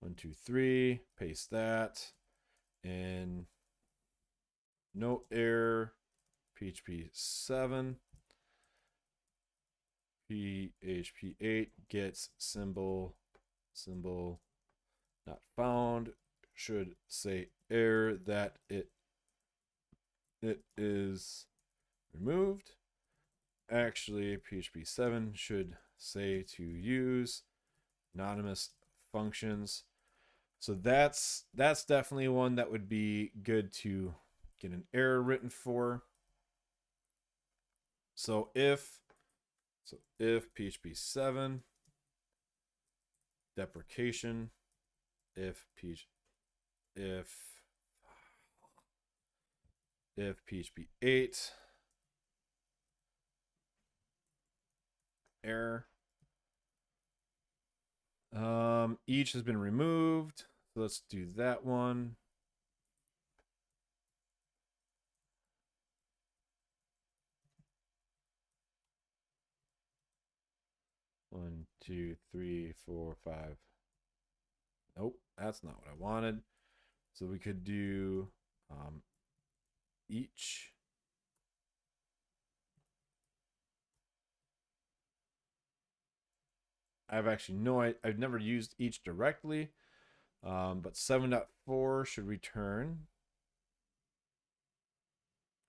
1, 2, 3. Paste that. And no error. PHP 7. PHP 8 gets symbol not found. Should say error that it is removed. Actually, PHP 7 should say to use anonymous functions. So that's definitely one that would be good to get an error written for. So if PHP 7 deprecation, if PHP 8 error, each has been removed. So let's do that one. One, 2, 3, 4, 5. Nope, that's not what I wanted. So we could do each. I've never used each directly, but 7.4 should return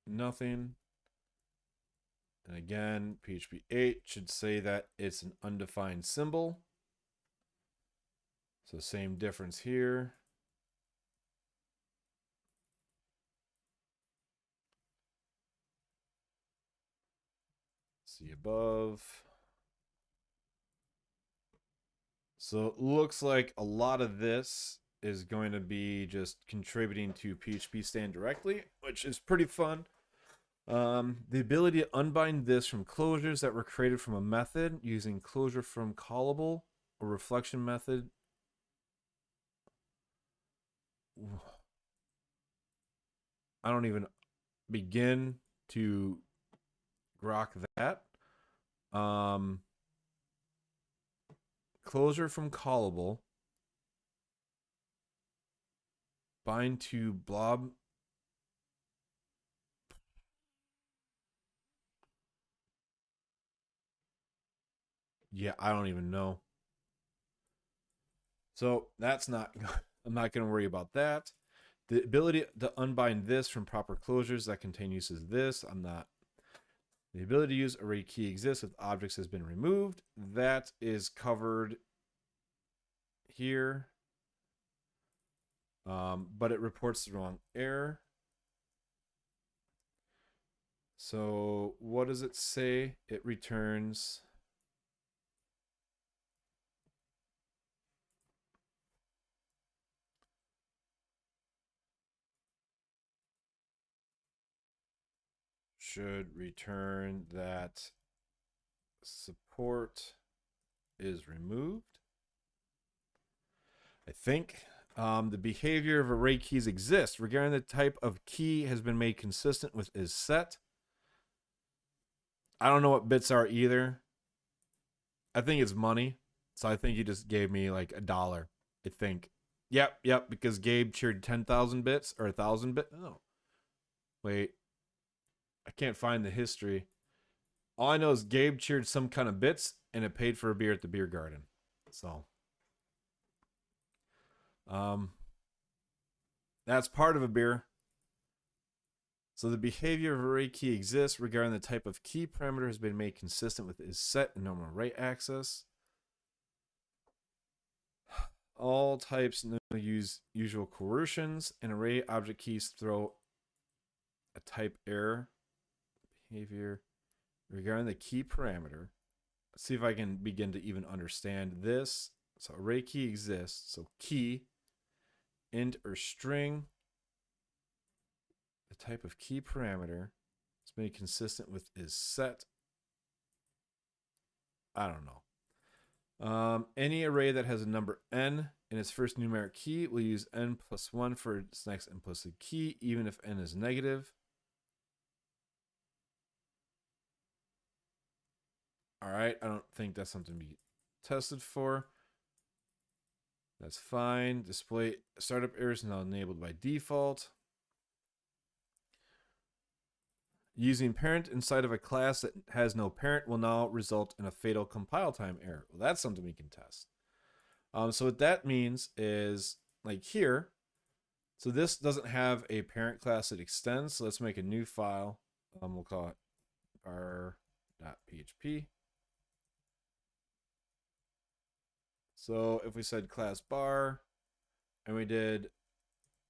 nothing. And again, PHP 8 should say that it's an undefined symbol. So same difference here. See above. So it looks like a lot of this is going to be just contributing to PHP stand directly, which is pretty fun. The ability to unbind this from closures that were created from a method using closure from callable or reflection method. I don't even begin to grok that. Closure from callable. Bind to blob. Yeah, I don't even know. So that's not, I'm not going to worry about that. The ability to unbind this from proper closures that contain uses this, I'm not The ability to use array key exists if objects has been removed. That is covered here. But it reports the wrong error. So what does it say? It returns should return that support is removed. I think the behavior of array keys exists regarding the type of key has been made consistent with is set. I don't know what bits are either. I think it's money. So I think he just gave me like $1. I think. Yep, because Gabe cheered 10,000 bits or 1,000 bits. Oh. Wait. I can't find the history. All I know is Gabe cheered some kind of bits and it paid for a beer at the beer garden. So that's part of a beer. So the behavior of array key exists regarding the type of key parameter has been made consistent with is set in normal array access. All types use usual coercions, and array object keys throw a type error. Behavior regarding the key parameter. Let's see if I can begin to even understand this. So array key exists. So key, int or string. The type of key parameter is made consistent with is set. I don't know. Any array that has a number n in its first numeric key will use n plus 1 for its next implicit key, even if n is negative. All right, I don't think that's something to be tested for. That's fine. Display startup errors now enabled by default. Using parent inside of a class that has no parent will now result in a fatal compile time error. Well, that's something we can test. So what that means is like here, so this doesn't have a parent class that extends. So let's make a new file. We'll call it bar.php. So if we said class bar and we did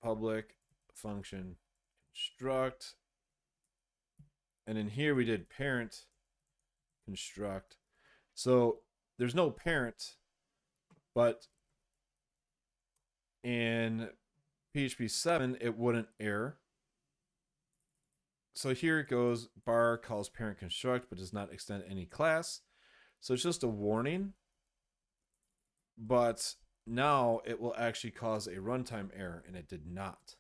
public function construct, and in here we did parent construct. So there's no parent, but in PHP 7, it wouldn't error. So here it goes, bar calls parent construct, but does not extend any class. So it's just a warning, but now it will actually cause a runtime error, and it did not.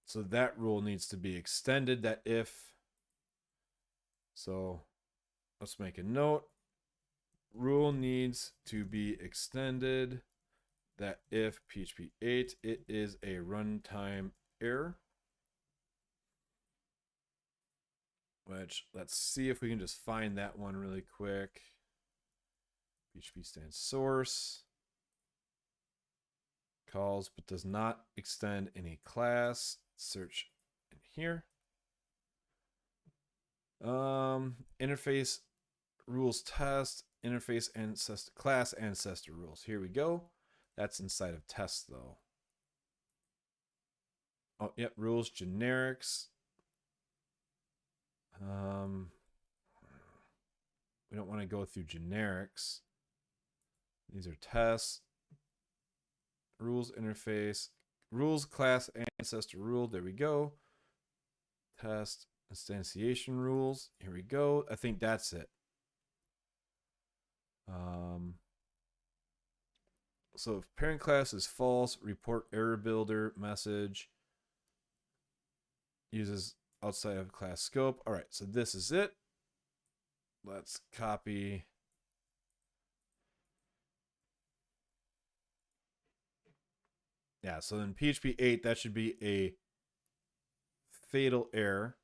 So that rule needs to be extended, that if, so let's make a note. Rule needs to be extended that if PHP 8, it is a runtime error. Which, let's see if we can just find that one really quick. PHP stands source. Calls but does not extend any class. Search in here. Interface rules test, interface ancestor class ancestor rules. Here we go. That's inside of test though. Oh, yep, rules generics. We don't want to go through generics. These are tests. Rules interface. Rules class ancestor rule. There we go. Test instantiation rules. Here we go. I think that's it. So if parent class is false, report error builder message. Uses outside of class scope. All right, so this is it. Let's copy. Yeah, so in PHP 8, that should be a fatal error.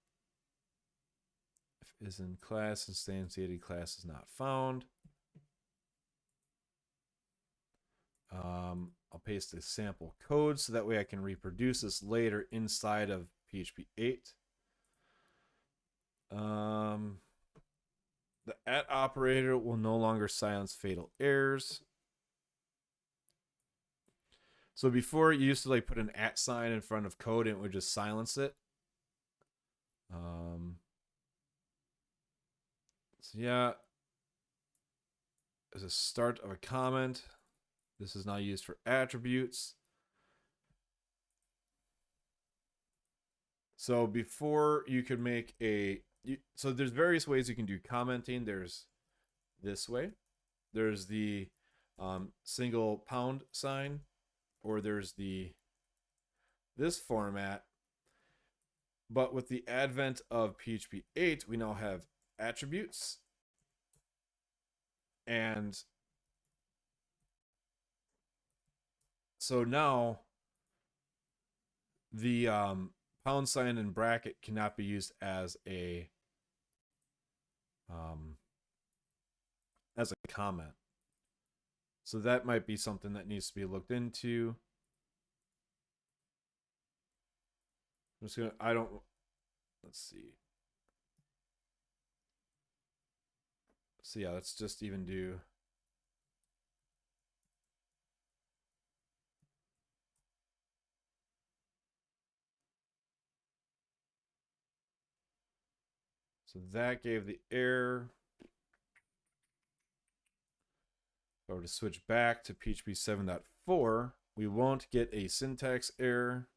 If is in class, instantiated class is not found. I'll paste the sample code so that way I can reproduce this later inside of PHP 8. The at operator will no longer silence fatal errors. So before you used to like put an at sign in front of code and it would just silence it. So yeah, as a start of a comment, this is now used for attributes. So before you could make so there's various ways you can do commenting. There's this way. There's the single pound sign, or there's this format. But with the advent of PHP 8, we now have attributes. And so now the pound sign and bracket cannot be used as a comment. So that might be something that needs to be looked into. I'm just gonna, let's see. So yeah, let's just even do. So that gave the error. If I were to switch back to PHP 7.4, we won't get a syntax error.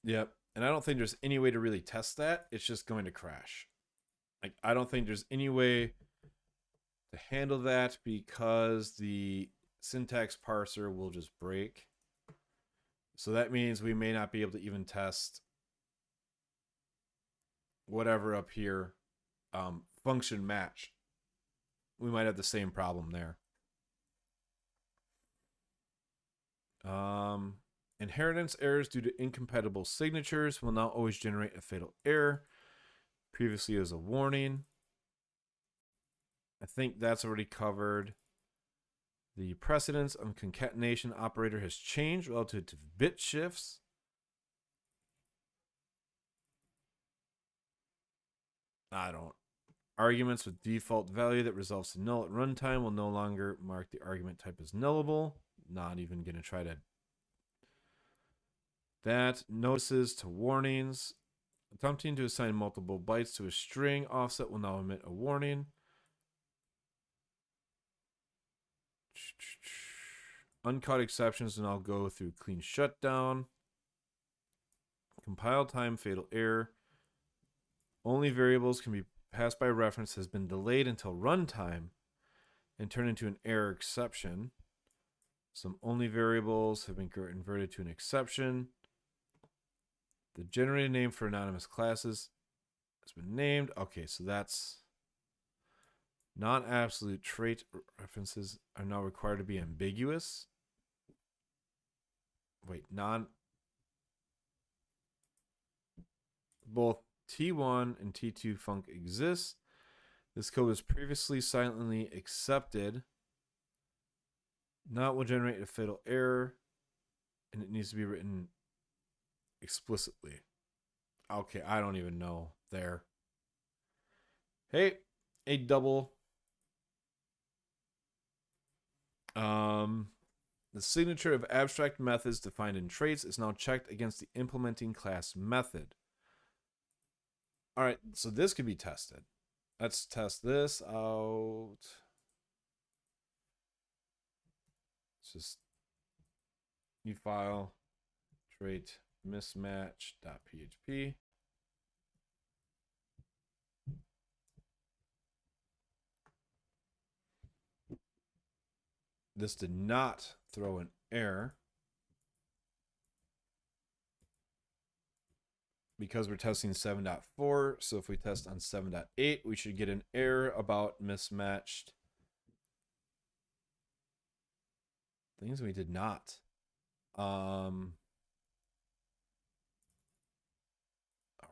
Yep. And I don't think there's any way to really test that. It's just going to crash. Like, I don't think there's any way to handle that because the syntax parser will just break. So that means we may not be able to even test whatever up here, function match. We might have the same problem there. Inheritance errors due to incompatible signatures will now always generate a fatal error. Previously, it was a warning. I think that's already covered. The precedence of concatenation operator has changed relative to bit shifts. Arguments with default value that resolves to null at runtime will no longer mark the argument type as nullable. Not even going to try to. That notices to warnings. Attempting to assign multiple bytes to a string offset will now emit a warning. Uncaught exceptions will now go through clean shutdown. Compile time fatal error. Only variables can be passed by reference has been delayed until runtime and turned into an error exception. Some only variables have been converted to an exception. The generated name for anonymous classes has been named. Okay, so that's non-absolute trait references are now required to be ambiguous. Wait, both T1 and T2 func exists. This code was previously silently accepted. Now it will generate a fatal error, and it needs to be written explicitly. Okay, I don't even know there. Hey, a double. The signature of abstract methods defined in traits is now checked against the implementing class method. All right, so this could be tested. Let's test this out. It's just new file, trait mismatch.php. This did not throw an error because we're testing 7.4. So if we test on 7.8, we should get an error about mismatched things. We did not. All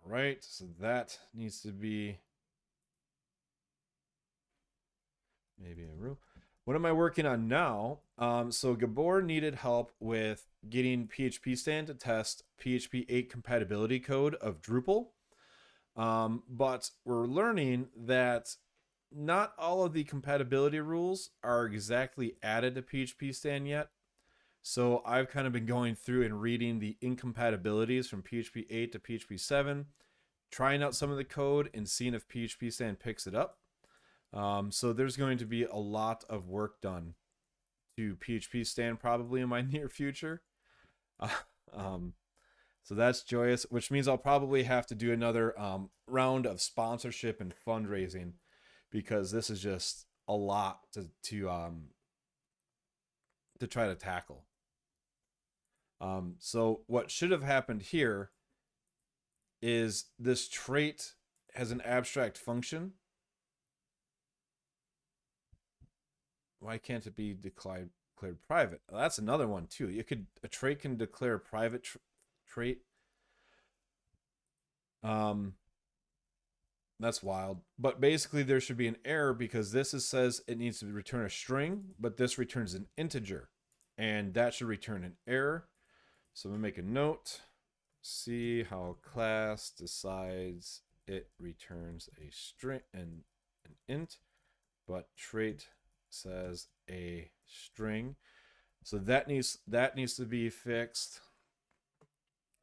right, so that needs to be maybe a rule. What am I working on now? So Gabor needed help with getting PHP stand to test PHP 8 compatibility code of Drupal. But we're learning that not all of the compatibility rules are exactly added to PHP stand yet. So I've kind of been going through and reading the incompatibilities from PHP 8 to PHP 7, trying out some of the code and seeing if PHP stand picks it up. So there's going to be a lot of work done to PHP stand probably in my near future. Um, so that's joyous, which means I'll probably have to do another round of sponsorship and fundraising because this is just a lot to try to tackle. So what should have happened here is this trait has an abstract function. Why can't it be declared private? Well, that's another one too. A trait can declare a private trait. Um, that's wild. But basically, there should be an error because says it needs to return a string, but this returns an integer, and that should return an error. So I'm gonna make a note. See how class decides it returns a string and an int, but trait says a string. So that needs to be fixed.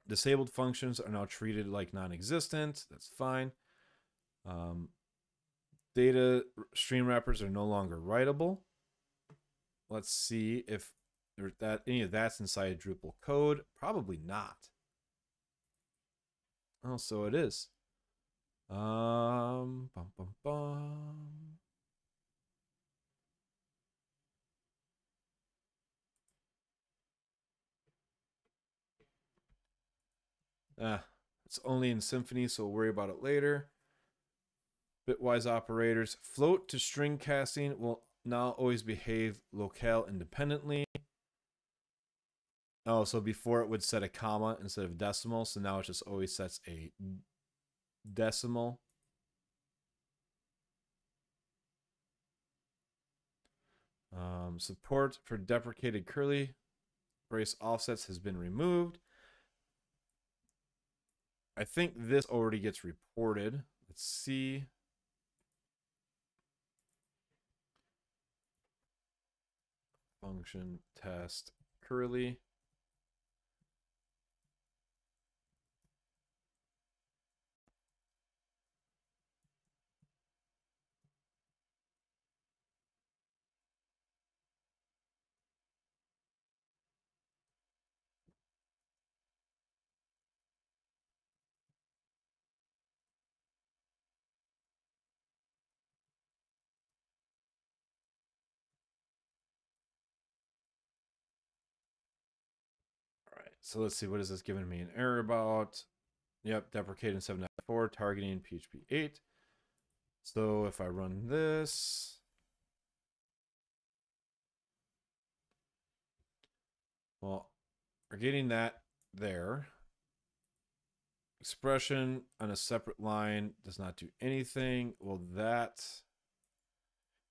Disabled functions are now treated like non-existent. That's fine. Data stream wrappers are no longer writable. Let's see if any of that's inside Drupal code. Probably not. Oh, so it is. Bum, bum, bum. It's only in Symfony, so we'll worry about it later. Bitwise operators. Float to string casting will now always behave locale independently. Oh, so before it would set a comma instead of decimal, so now it just always sets a decimal. Support for deprecated curly brace offsets has been removed. I think this already gets reported. Let's see. Function test curly. All right, so let's see. What is this giving me an error about? Yep, deprecating 7.4, targeting PHP 8. So if I run this, well, we're getting that there. Expression on a separate line does not do anything. Well, that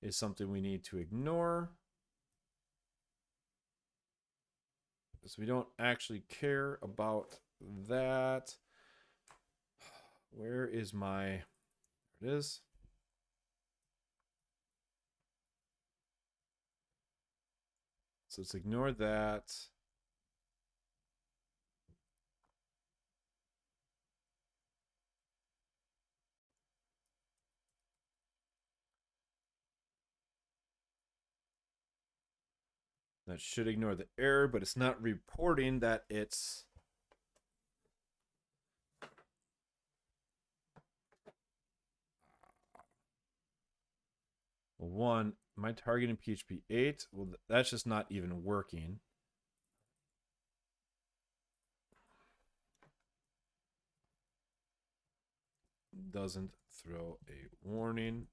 is something we need to ignore. So we don't actually care about that. Where is my, there it is. So let's ignore that. That should ignore the error, but it's not reporting that it's one. Am I targeting PHP 8? Well, that's just not even working. Doesn't throw a warning.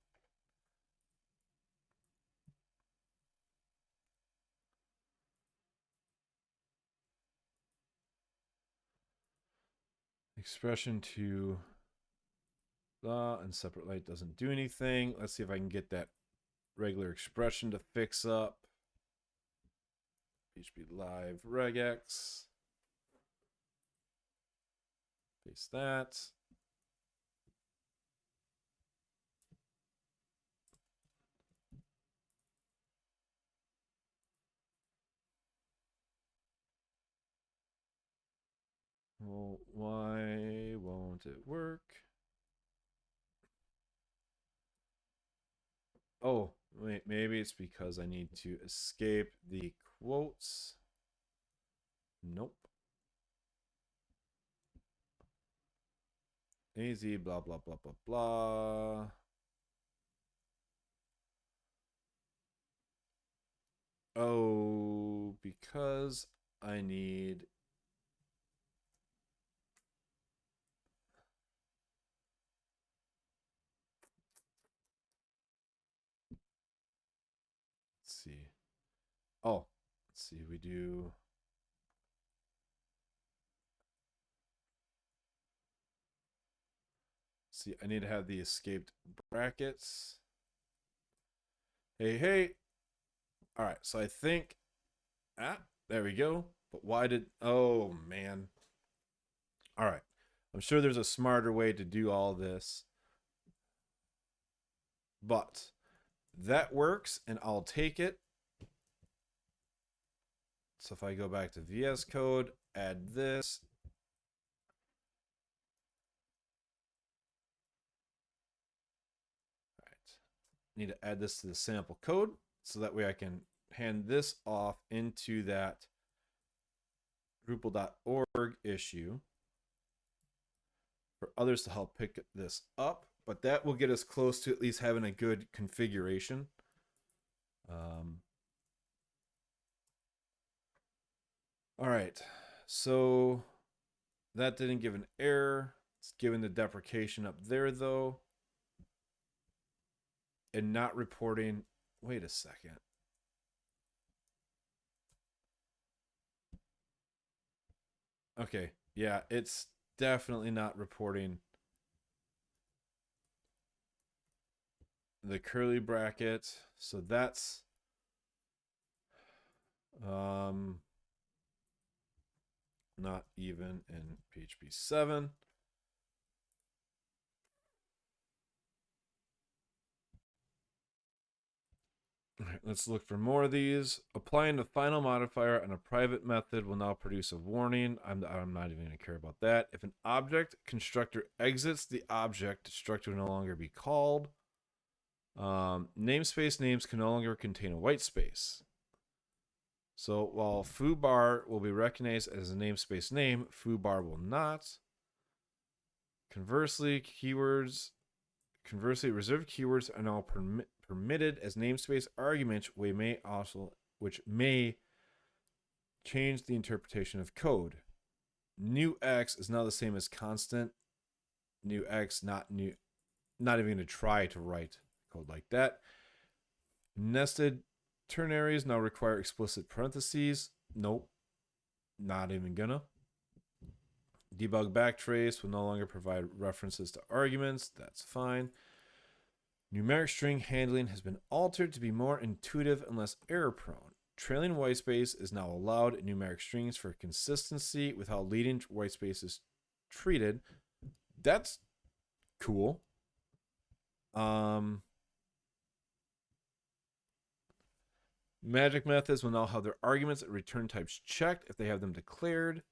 Expression to and separate light doesn't do anything. Let's see if I can get that regular expression to fix up. PHP live regex. Paste that. Well, why won't it work? Oh, wait, maybe it's because I need to escape the quotes. Nope. AZ, blah, blah, blah, blah, blah. Oh, because I need. Let's see. Oh, let's see. We do. See, I need to have the escaped brackets. Hey, hey. All right, so I think. Ah, there we go. But why did. Oh, man. All right. I'm sure there's a smarter way to do all this. But that works, and I'll take it. So if I go back to VS Code, add this. All right. Need to add this to the sample code so that way I can hand this off into that Drupal.org issue for others to help pick this up. But that will get us close to at least having a good configuration. All right. So that didn't give an error. It's given the deprecation up there, though. And not reporting. Wait a second. Okay. Yeah, it's definitely not reporting the curly bracket. So that's not even in PHP 7. All right, let's look for more of these. Applying the final modifier on a private method will now produce a warning. I'm not even going to care about that. If an object constructor exits the object, the structure will no longer be called. Namespace names can no longer contain a white space. So while foobar will be recognized as a namespace name, foobar will not. Conversely, reserved keywords are now permitted as namespace arguments, which may change the interpretation of code. New X is now the same as constant. New X, not even going to try to write code like that. Nested ternaries now require explicit parentheses. Nope, not even gonna. Debug backtrace will no longer provide references to arguments. That's fine. Numeric string handling has been altered to be more intuitive and less error prone. Trailing whitespace is now allowed in numeric strings for consistency with how leading whitespace is treated. That's cool. Magic methods will now have their arguments and return types checked if they have them declared.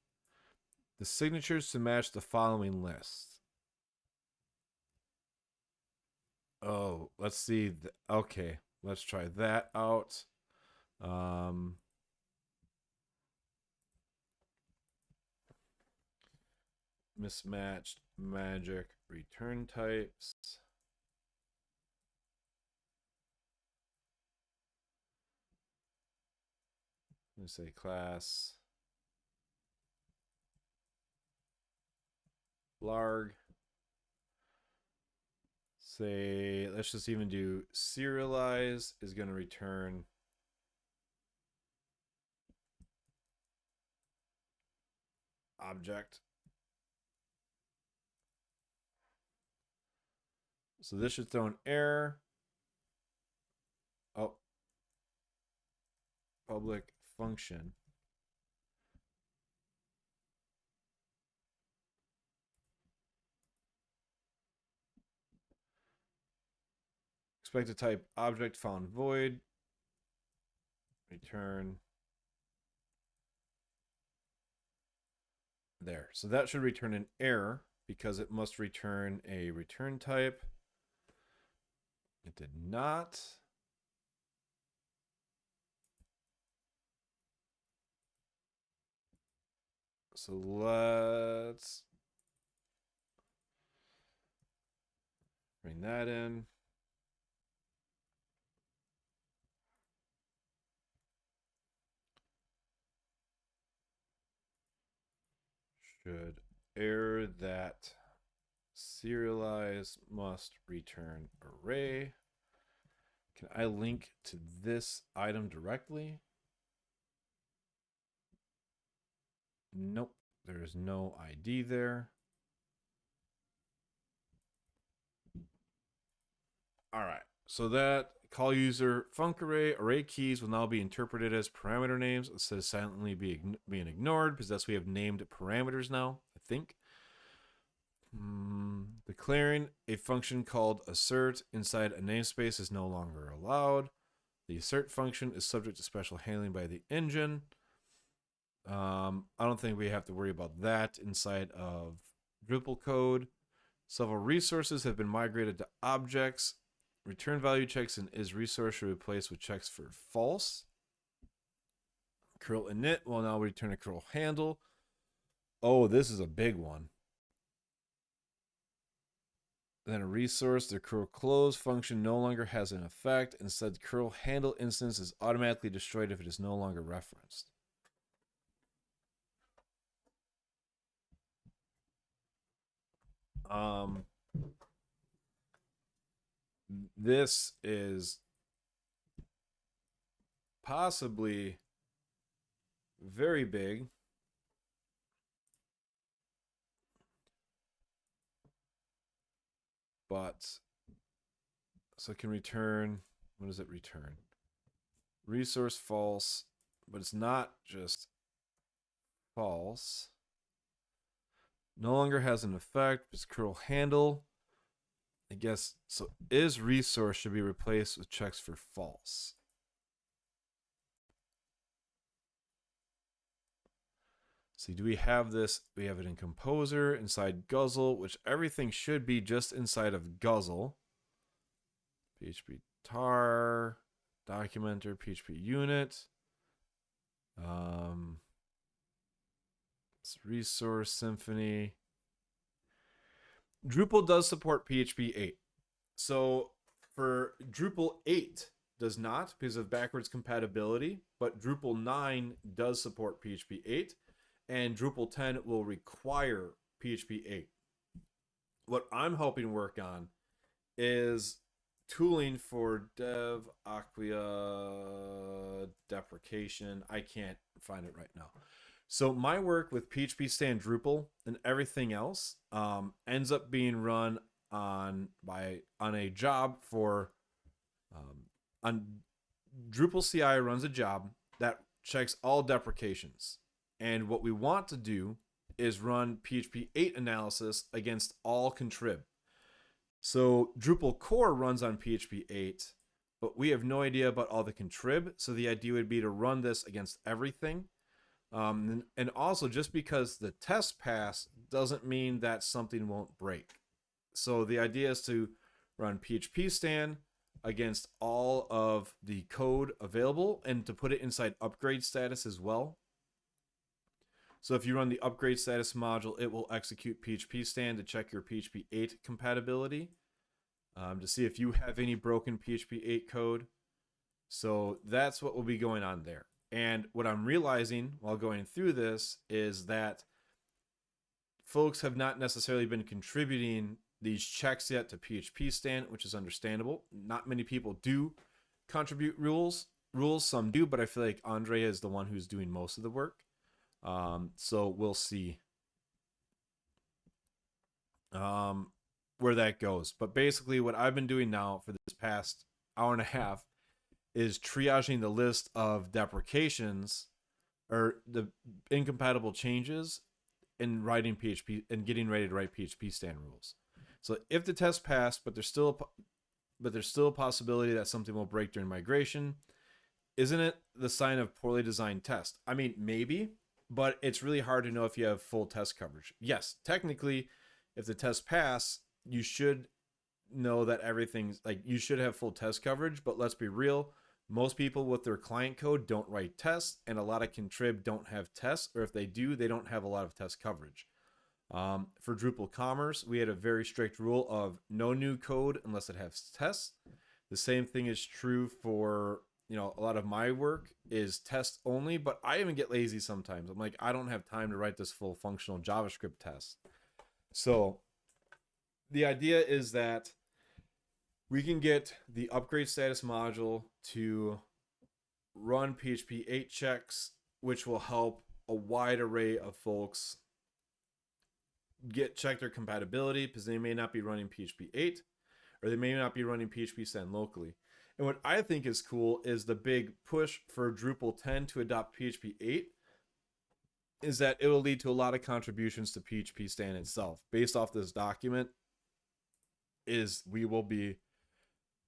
The signatures to match the following list. Oh, let's see. Okay, let's try that out. Mismatched magic return types. Let's say class blarg. Say, let's just even do serialize is going to return object. So this should throw an error. Oh, public function. Expect to type object found void. Return There. So that should return an error because it must return a return type. It did not. So let's bring that in. Should error that serialize must return array. Can I link to this item directly? Nope, there is no ID there. All right, so that call user func array keys will now be interpreted as parameter names instead of silently being ignored, because that's we have named parameters now, I think. Declaring a function called assert inside a namespace is no longer allowed. The assert function is subject to special handling by the engine. I don't think we have to worry about that inside of Drupal code. Several resources have been migrated to objects. Return value checks in is resource should replace with checks for false. Curl init will now return a curl handle. Oh, this is a big one. Then a resource, the curl close function no longer has an effect. Instead, curl handle instance is automatically destroyed if it is no longer referenced. This is possibly very big. But so it can return, what does it return? Resource false, but it's not just false. No longer has an effect. It's curl handle. I guess so. Is resource should be replaced with checks for false. See, do we have this? We have it in Composer, inside Guzzle, which everything should be just inside of Guzzle. PHP tar, documenter, PHP unit. It's resource symphony. Drupal does support PHP 8. So for Drupal 8 does not because of backwards compatibility, but Drupal 9 does support PHP 8, and Drupal 10 will require PHP 8. What I'm helping work on is tooling for dev acquia deprecation. I can't find it right now. So my work with PHP stand Drupal and everything else ends up being run on a job for on Drupal CI runs a job that checks all deprecations. And what we want to do is run PHP 8 analysis against all contrib. So Drupal core runs on PHP 8, but we have no idea about all the contrib. So the idea would be to run this against everything. And also, just because the test pass doesn't mean that something won't break. So the idea is to run PHP stand against all of the code available and to put it inside upgrade status as well. So if you run the upgrade status module, it will execute PHP stand to check your PHP 8 compatibility to see if you have any broken PHP 8 code. So that's what will be going on there. And what I'm realizing while going through this is that folks have not necessarily been contributing these checks yet to PHP stand, which is understandable. Not many people do contribute rules. Some do, but I feel like Andre is the one who's doing most of the work. So we'll see where that goes. But basically what I've been doing now for this past hour and a half is triaging the list of deprecations or the incompatible changes and writing PHP and getting ready to write PHP stand rules. So if the test passed, but there's still a possibility that something will break during migration, isn't it the sign of poorly designed test? I mean, maybe, but it's really hard to know if you have full test coverage. Yes, technically, if the tests pass, you should know that everything's like, you should have full test coverage, but let's be real. Most people with their client code don't write tests, and a lot of contrib don't have tests, or if they do, they don't have a lot of test coverage. For Drupal Commerce, we had a very strict rule of no new code unless it has tests. The same thing is true for, a lot of my work is test only, but I even get lazy sometimes. I'm like, I don't have time to write this full functional JavaScript test. So the idea is that we can get the upgrade status module to run PHP 8 checks, which will help a wide array of folks check their compatibility, because they may not be running PHP 8 or they may not be running PHP Stand locally. And what I think is cool is the big push for Drupal 10 to adopt PHP 8 is that it will lead to a lot of contributions to PHP Stand itself. Based off this document, is we will be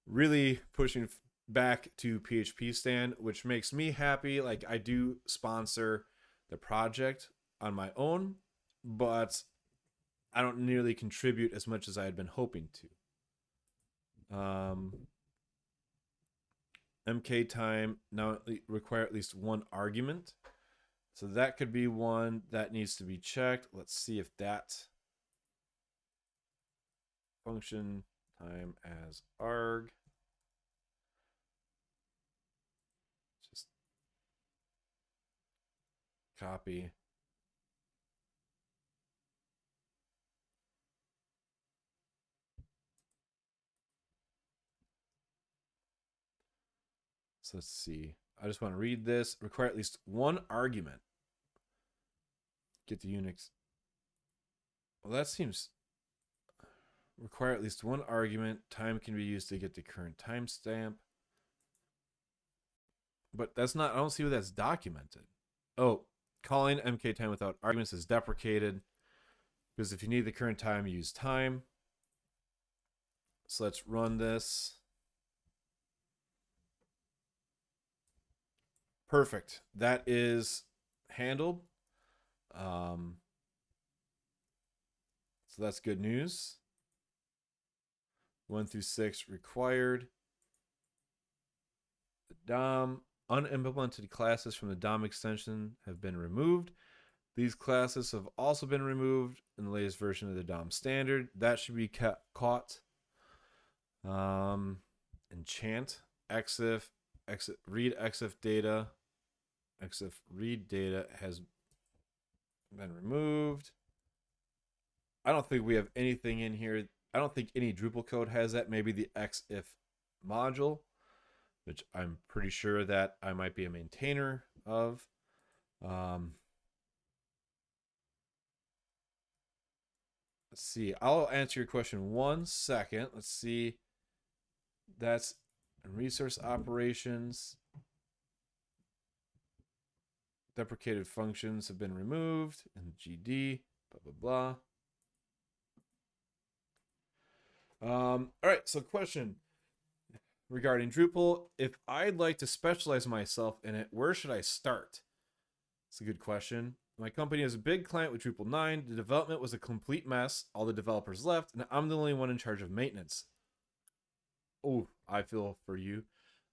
really pushing back to PHP Stand, which makes me happy. Like, I do sponsor the project on my own, but I don't nearly contribute as much as I had been hoping to. MK time now require at least one argument. So that could be one that needs to be checked. Let's see if that function time as arg. Just copy. So let's see. I just want to read this. Require at least one argument. Get the Unix. Well, that seems require at least one argument. Time can be used to get the current timestamp. But that's not, I don't see where that's documented. Oh, calling MK time without arguments is deprecated, because if you need the current time, use time. So let's run this. Perfect. That is handled. So that's good news. 1 through 6 required. The DOM unimplemented classes from the DOM extension have been removed. These classes have also been removed in the latest version of the DOM standard. That should be caught. Enchant, exif, read exif data. Exif read data has been removed. I don't think we have anything in here. I don't think any Drupal code has that. Maybe the exif module, which I'm pretty sure that I might be a maintainer of. Let's see. I'll answer your question 1 second. Let's see. That's resource operations. Deprecated functions have been removed in GD, blah, blah, blah. All right, so question regarding Drupal. If I'd like to specialize myself in it, where should I start? It's a good question. My company has a big client with Drupal 9. The development was a complete mess. All the developers left, and I'm the only one in charge of maintenance. Oh, I feel for you.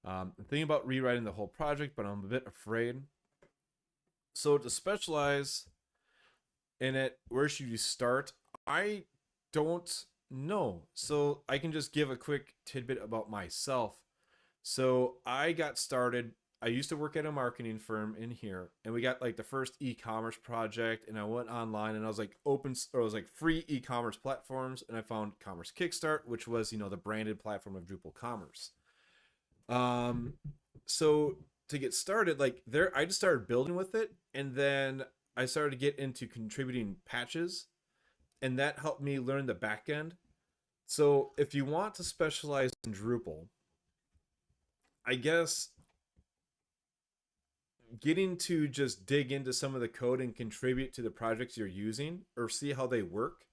I'm thinking about rewriting the whole project, but I'm a bit afraid. So to specialize in it, where should you start? I don't know. So I can just give a quick tidbit about myself. So I got started. I used to work at a marketing firm in here, and we got like the first e-commerce project, and I went online and I was like free e-commerce platforms, and I found Commerce Kickstart, which was, the branded platform of Drupal Commerce. So to get started, I just started building with it, and then I started to get into contributing patches, and that helped me learn the back end. So if you want to specialize in Drupal, I guess getting to just dig into some of the code and contribute to the projects you're using or see how they work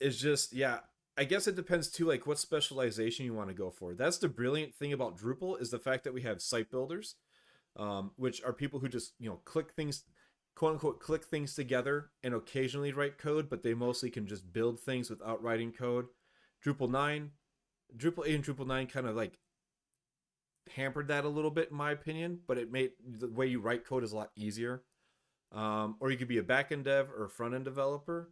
is just, yeah, I guess it depends too, like what specialization you want to go for. That's the brilliant thing about Drupal, is the fact that we have site builders. which are people who just click things, quote unquote, click things together and occasionally write code, but they mostly can just build things without writing code. Drupal 9, Drupal 8 and Drupal 9 kind of like hampered that a little bit in my opinion, but it made the way you write code is a lot easier. Or you could be a backend dev or a front end developer.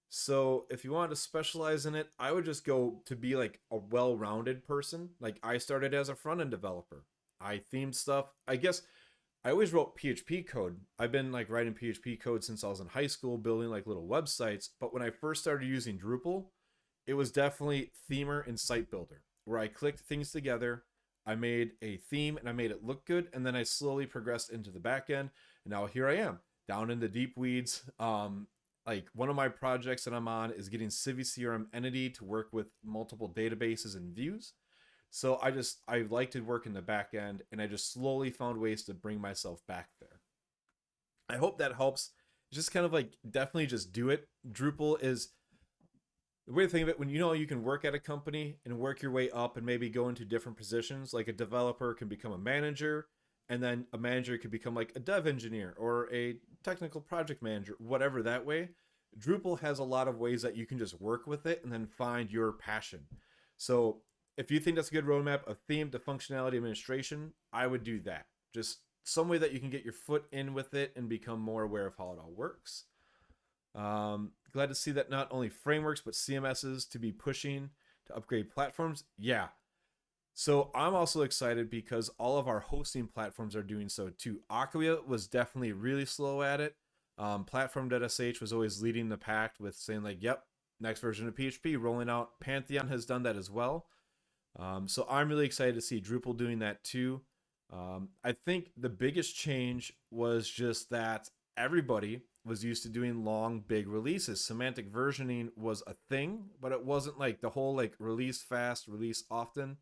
So if you wanted to specialize in it, I would just go to be like a well-rounded person. Like I started as a front end developer. I themed stuff. I guess I always wrote PHP code. I've been like writing PHP code since I was in high school, building like little websites. But when I first started using Drupal, it was definitely themer and site builder, where I clicked things together. I made a theme and I made it look good, and then I slowly progressed into the back end. And now here I am, down in the deep weeds. Like one of my projects that I'm on is getting CiviCRM Entity to work with multiple databases and views. So I like to work in the back end, and I just slowly found ways to bring myself back there. I hope that helps. Just kind of like definitely just do it. Drupal is the way to think of it, when you can work at a company and work your way up and maybe go into different positions. Like a developer can become a manager, and then a manager could become like a dev engineer or a technical project manager, whatever that way. Drupal has a lot of ways that you can just work with it and then find your passion. So if you think that's a good roadmap of theme to functionality administration, I would do that. Just some way that you can get your foot in with it and become more aware of how it all works. Glad to see that not only frameworks but CMSs to be pushing to upgrade platforms. Yeah. So I'm also excited because all of our hosting platforms are doing so too. Acquia was definitely really slow at it. Platform.sh was always leading the pack with saying like, "Yep, next version of PHP rolling out." Pantheon has done that as well. So I'm really excited to see Drupal doing that too. I think the biggest change was just that everybody was used to doing long, big releases. Semantic versioning was a thing, but it wasn't like the whole like release fast, release often.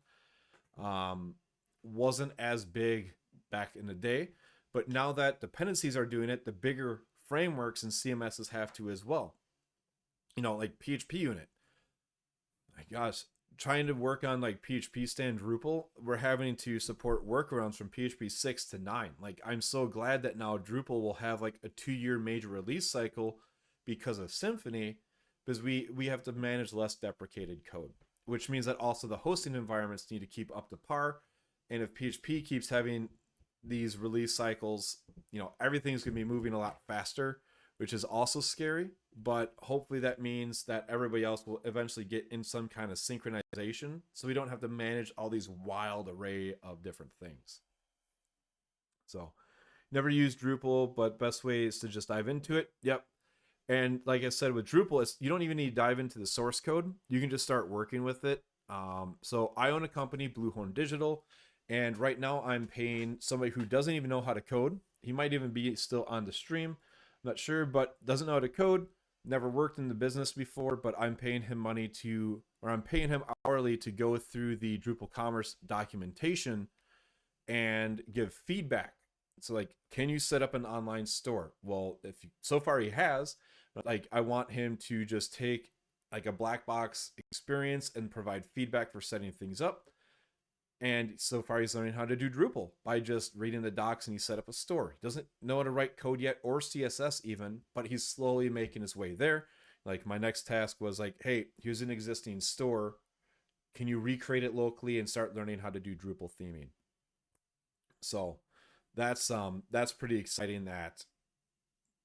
Wasn't as big back in the day. But now that dependencies are doing it, the bigger frameworks and CMSs have to as well. Like PHP unit. My gosh, trying to work on like PHP stand Drupal, we're having to support workarounds from PHP 6 to 9. Like I'm so glad that now Drupal will have like a 2-year major release cycle because of Symfony, because we have to manage less deprecated code, which means that also the hosting environments need to keep up to par. And if PHP keeps having these release cycles, everything's going to be moving a lot faster, which is also scary. But hopefully that means that everybody else will eventually get in some kind of synchronization, so we don't have to manage all these wild array of different things. So never used Drupal, but best way is to just dive into it. Yep. And like I said, with Drupal, you don't even need to dive into the source code. You can just start working with it. So I own a company, Bluehorn Digital, and right now I'm paying somebody who doesn't even know how to code. He might even be still on the stream, I'm not sure, but doesn't know how to code. Never worked in the business before, but I'm paying him I'm paying him hourly to go through the Drupal Commerce documentation and give feedback. So like, can you set up an online store? Well, so far he has, but like I want him to just take like a black box experience and provide feedback for setting things up. And so far he's learning how to do Drupal by just reading the docs, and he set up a store. He doesn't know how to write code yet or CSS even, but he's slowly making his way there. Like my next task was like, hey, here's an existing store. Can you recreate it locally and start learning how to do Drupal theming? So that's pretty exciting that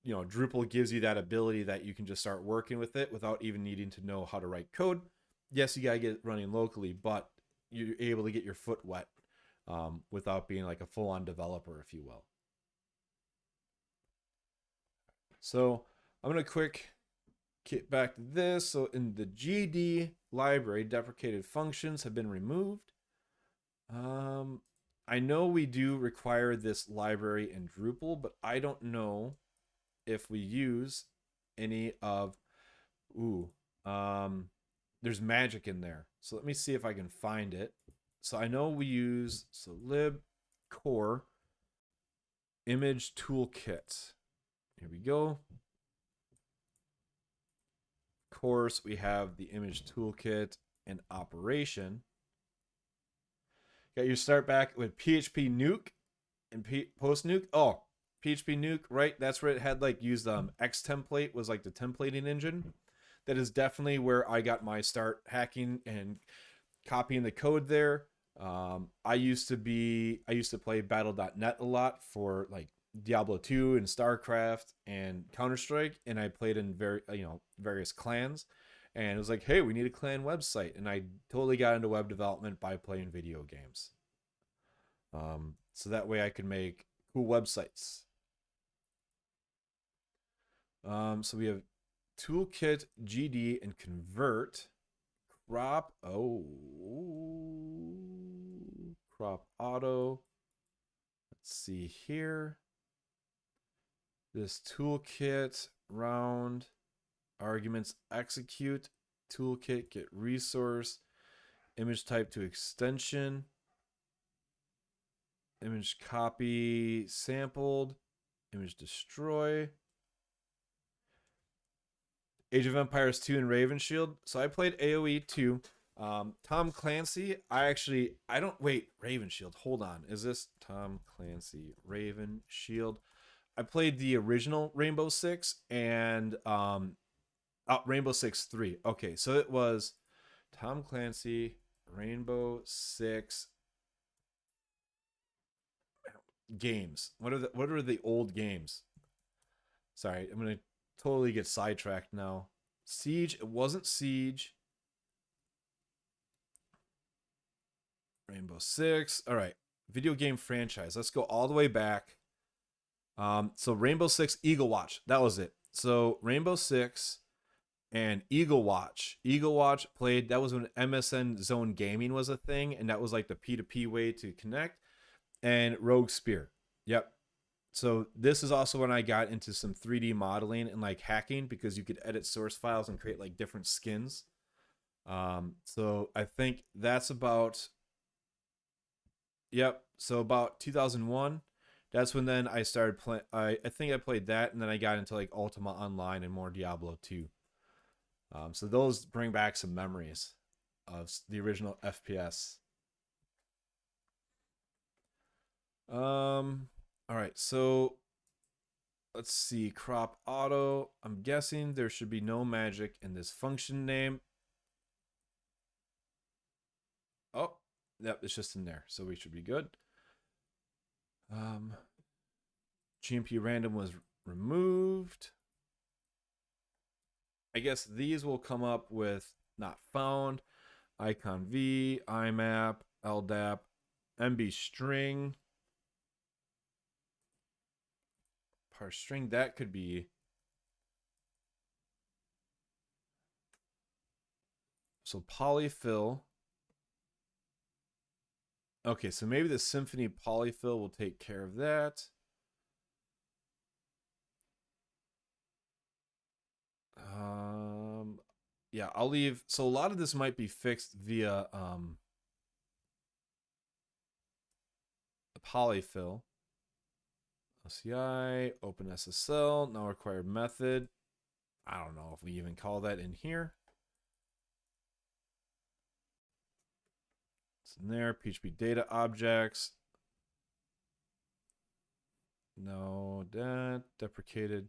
Drupal gives you that ability that you can just start working with it without even needing to know how to write code. Yes, you gotta get it running locally, but you're able to get your foot wet without being like a full-on developer, if you will. So I'm gonna quick get back to this. So in the GD library, deprecated functions have been removed. I know we do require this library in Drupal, but I don't know if we use any of, there's magic in there. So let me see if I can find it. So I know we use, lib core image toolkit. Here we go. Of course, we have the image toolkit and operation. Got your start back with PHP nuke. And post nuke, oh, PHP nuke, right? That's where it had like used X template was like the templating engine. That is definitely where I got my start hacking and copying the code there. I used to play battle.net a lot for like Diablo 2 and StarCraft and Counter-Strike, and I played in various clans. And it was like, hey, we need a clan website. And I totally got into web development by playing video games. So that way I could make cool websites. So we have toolkit, GD, and convert. Crop. Oh, crop auto. Let's see here. This toolkit round arguments execute toolkit get resource image type to extension image copy sampled image destroy Age of Empires 2 and Raven Shield. So I played AoE 2. Tom Clancy, I don't, wait, Raven Shield, hold on. Is this Tom Clancy, Raven Shield? I played the original Rainbow Six and Rainbow Six 3. Okay, so it was Tom Clancy, Rainbow Six games. What are the old games? Sorry, I'm gonna totally get sidetracked now. Siege, it wasn't Siege. Rainbow Six. All right, video game franchise. Let's go all the way back. So Rainbow Six Eagle Watch. That was it. So Rainbow Six and Eagle Watch. Eagle Watch played. That was when MSN Zone Gaming was a thing, and that was like the P2P way to connect. And Rogue Spear. Yep. So this is also when I got into some 3D modeling and like hacking because you could edit source files and create like different skins. So I think that's about, yep. So about 2001, that's when then I started playing. I think I played that, and then I got into like Ultima Online and more Diablo 2. So those bring back some memories of the original FPS. All right, so let's see. Crop auto. I'm guessing there should be no magic in this function name. Oh, yep, it's just in there, so we should be good. GMP random was removed. I guess these will come up with not found, icon v, IMAP, LDAP, MB string, parse string. That could be. So polyfill. Okay, so maybe the Symphony polyfill will take care of that. Yeah, I'll leave. So a lot of this might be fixed via the polyfill. OCI, OpenSSL, now required method. I don't know if we even call that in here. It's in there. PHP data objects. No, that deprecated.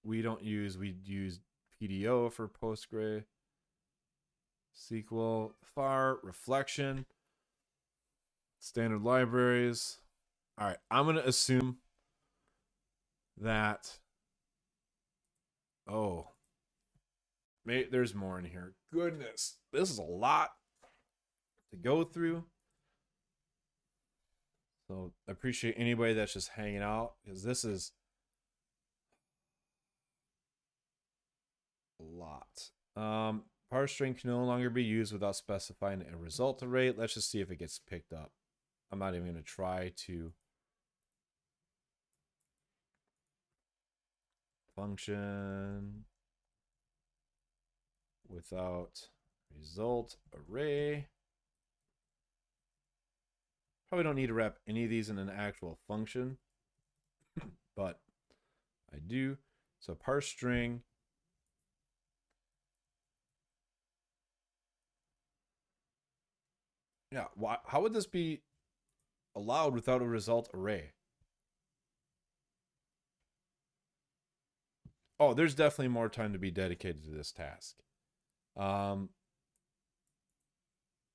We use PDO for Postgre. SQL, FAR, reflection, standard libraries. All right, I'm going to assume that. Oh, there's more in here. Goodness, this is a lot to go through. So I appreciate anybody that's just hanging out because this is a lot. Parse string can no longer be used without specifying a result array. Let's just see if it gets picked up. I'm not even going to try to. Function without result array. Probably don't need to wrap any of these in an actual function, but I do. So parse string. Yeah, how would this be allowed without a result array. Oh, there's definitely more time to be dedicated to this task. Why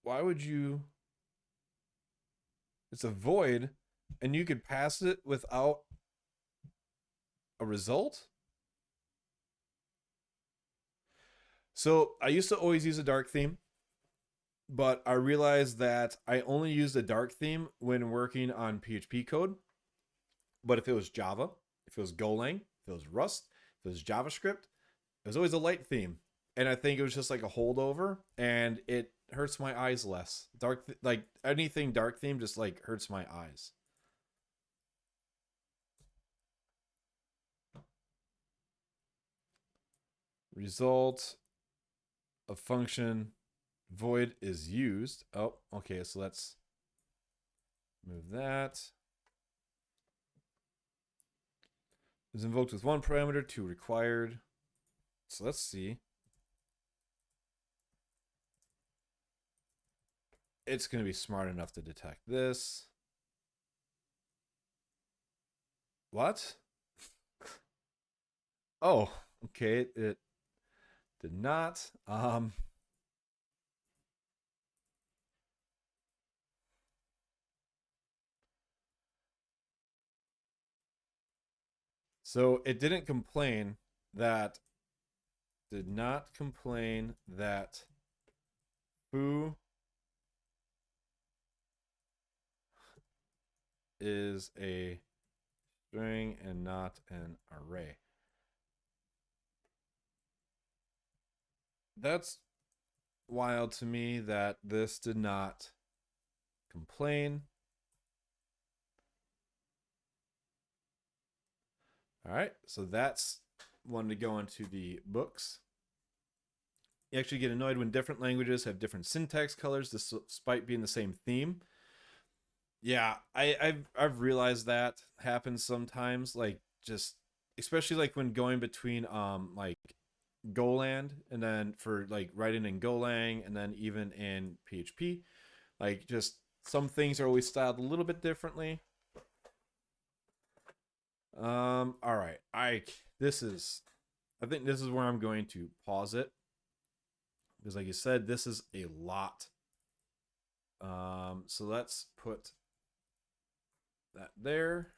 would you? It's a void, and you could pass it without a result? So I used to always use a dark theme, but I realized that I only used a dark theme when working on PHP code. But if it was Java, if it was Golang, if it was Rust, if it was JavaScript, it was always a light theme. And I think it was just like a holdover, and it hurts my eyes less. Like anything dark theme just like hurts my eyes. Result of function void is used. Oh, okay, so let's move that. Is invoked with one parameter, 2 required. So let's see. It's going to be smart enough to detect this. What? Oh, okay. It did not. So it didn't complain that, did not complain that foo is a string and not an array. That's wild to me that this did not complain. All right, so that's one to go into the books. You actually get annoyed when different languages have different syntax colors despite being the same theme. Yeah, I've realized that happens sometimes, like just especially like when going between like Goland and then for like writing in Golang and then even in PHP, like just some things are always styled a little bit differently. All right. I think this is where I'm going to pause it because like you said, this is a lot. So let's put that there.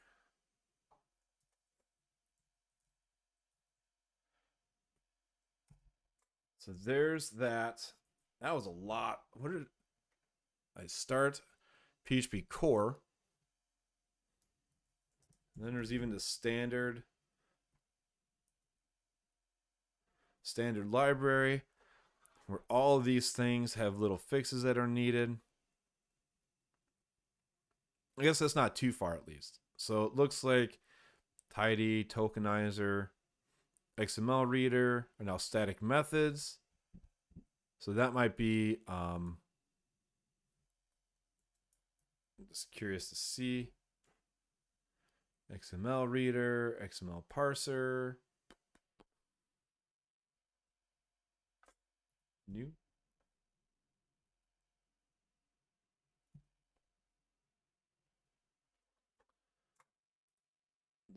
So there's that. That was a lot. What did I start? PHP core. And then there's even the standard library where all of these things have little fixes that are needed. I guess that's not too far at least. So it looks like tidy, tokenizer, XML reader are now static methods. So that might be just curious to see. XML reader, XML parser. New.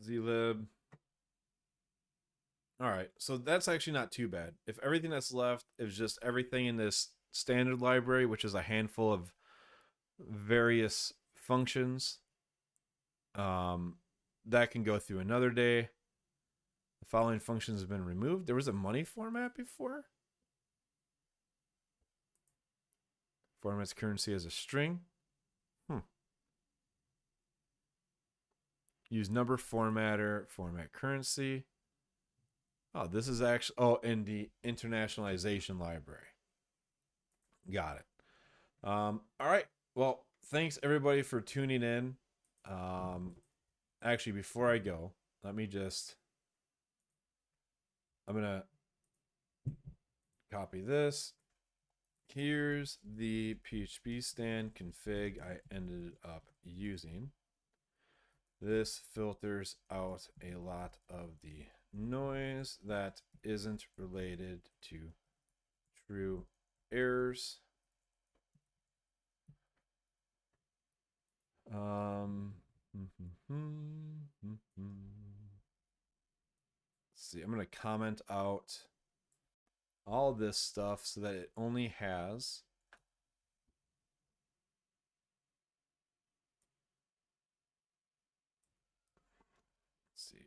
zlib. All right, so that's actually not too bad. If everything that's left is just everything in this standard library, which is a handful of various functions, that can go through another day. The following functions have been removed. There was a money format before. Formats currency as a string. Use number formatter, format currency. Oh, this is actually, oh, in the internationalization library. Got it. All right. Well, thanks everybody for tuning in. Actually, before I go, let me just, I'm going to copy this. Here's the PHP stand config I ended up using. This filters out a lot of the noise that isn't related to true errors. Let's see. I'm going to comment out all this stuff so that it only has see.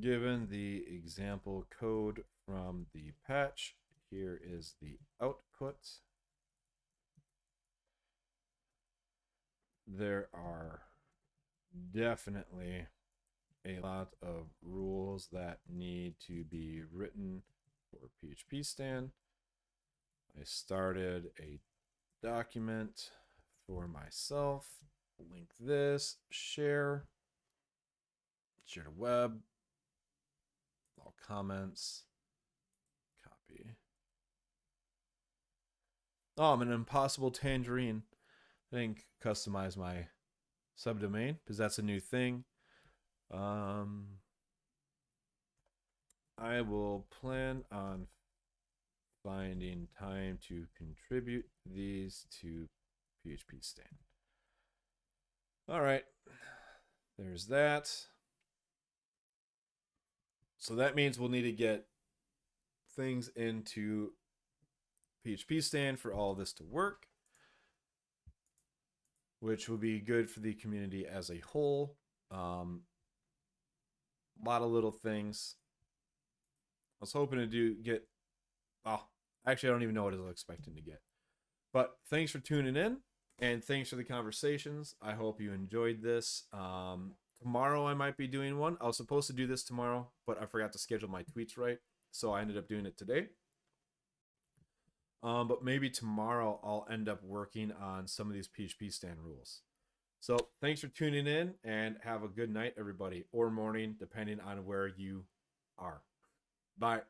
Given the example code from the patch, here is the output. There are definitely a lot of rules that need to be written for PHP stand. I started a document for myself. Link this, share to web, all comments, copy. Oh, I'm an impossible tangerine. I didn't customize my subdomain because that's a new thing. I will plan on finding time to contribute these to PHP stand. All right, there's that. So that means we'll need to get things into PHP stand for all of this to work, which will be good for the community as a whole. A lot of little things. I was hoping to get. Oh, actually, I don't even know what I was expecting to get. But thanks for tuning in, and thanks for the conversations. I hope you enjoyed this. Tomorrow I might be doing one. I was supposed to do this tomorrow, but I forgot to schedule my tweets right, so I ended up doing it today. But maybe tomorrow I'll end up working on some of these PHP stand rules. So thanks for tuning in, and have a good night, everybody, or morning, depending on where you are. Bye.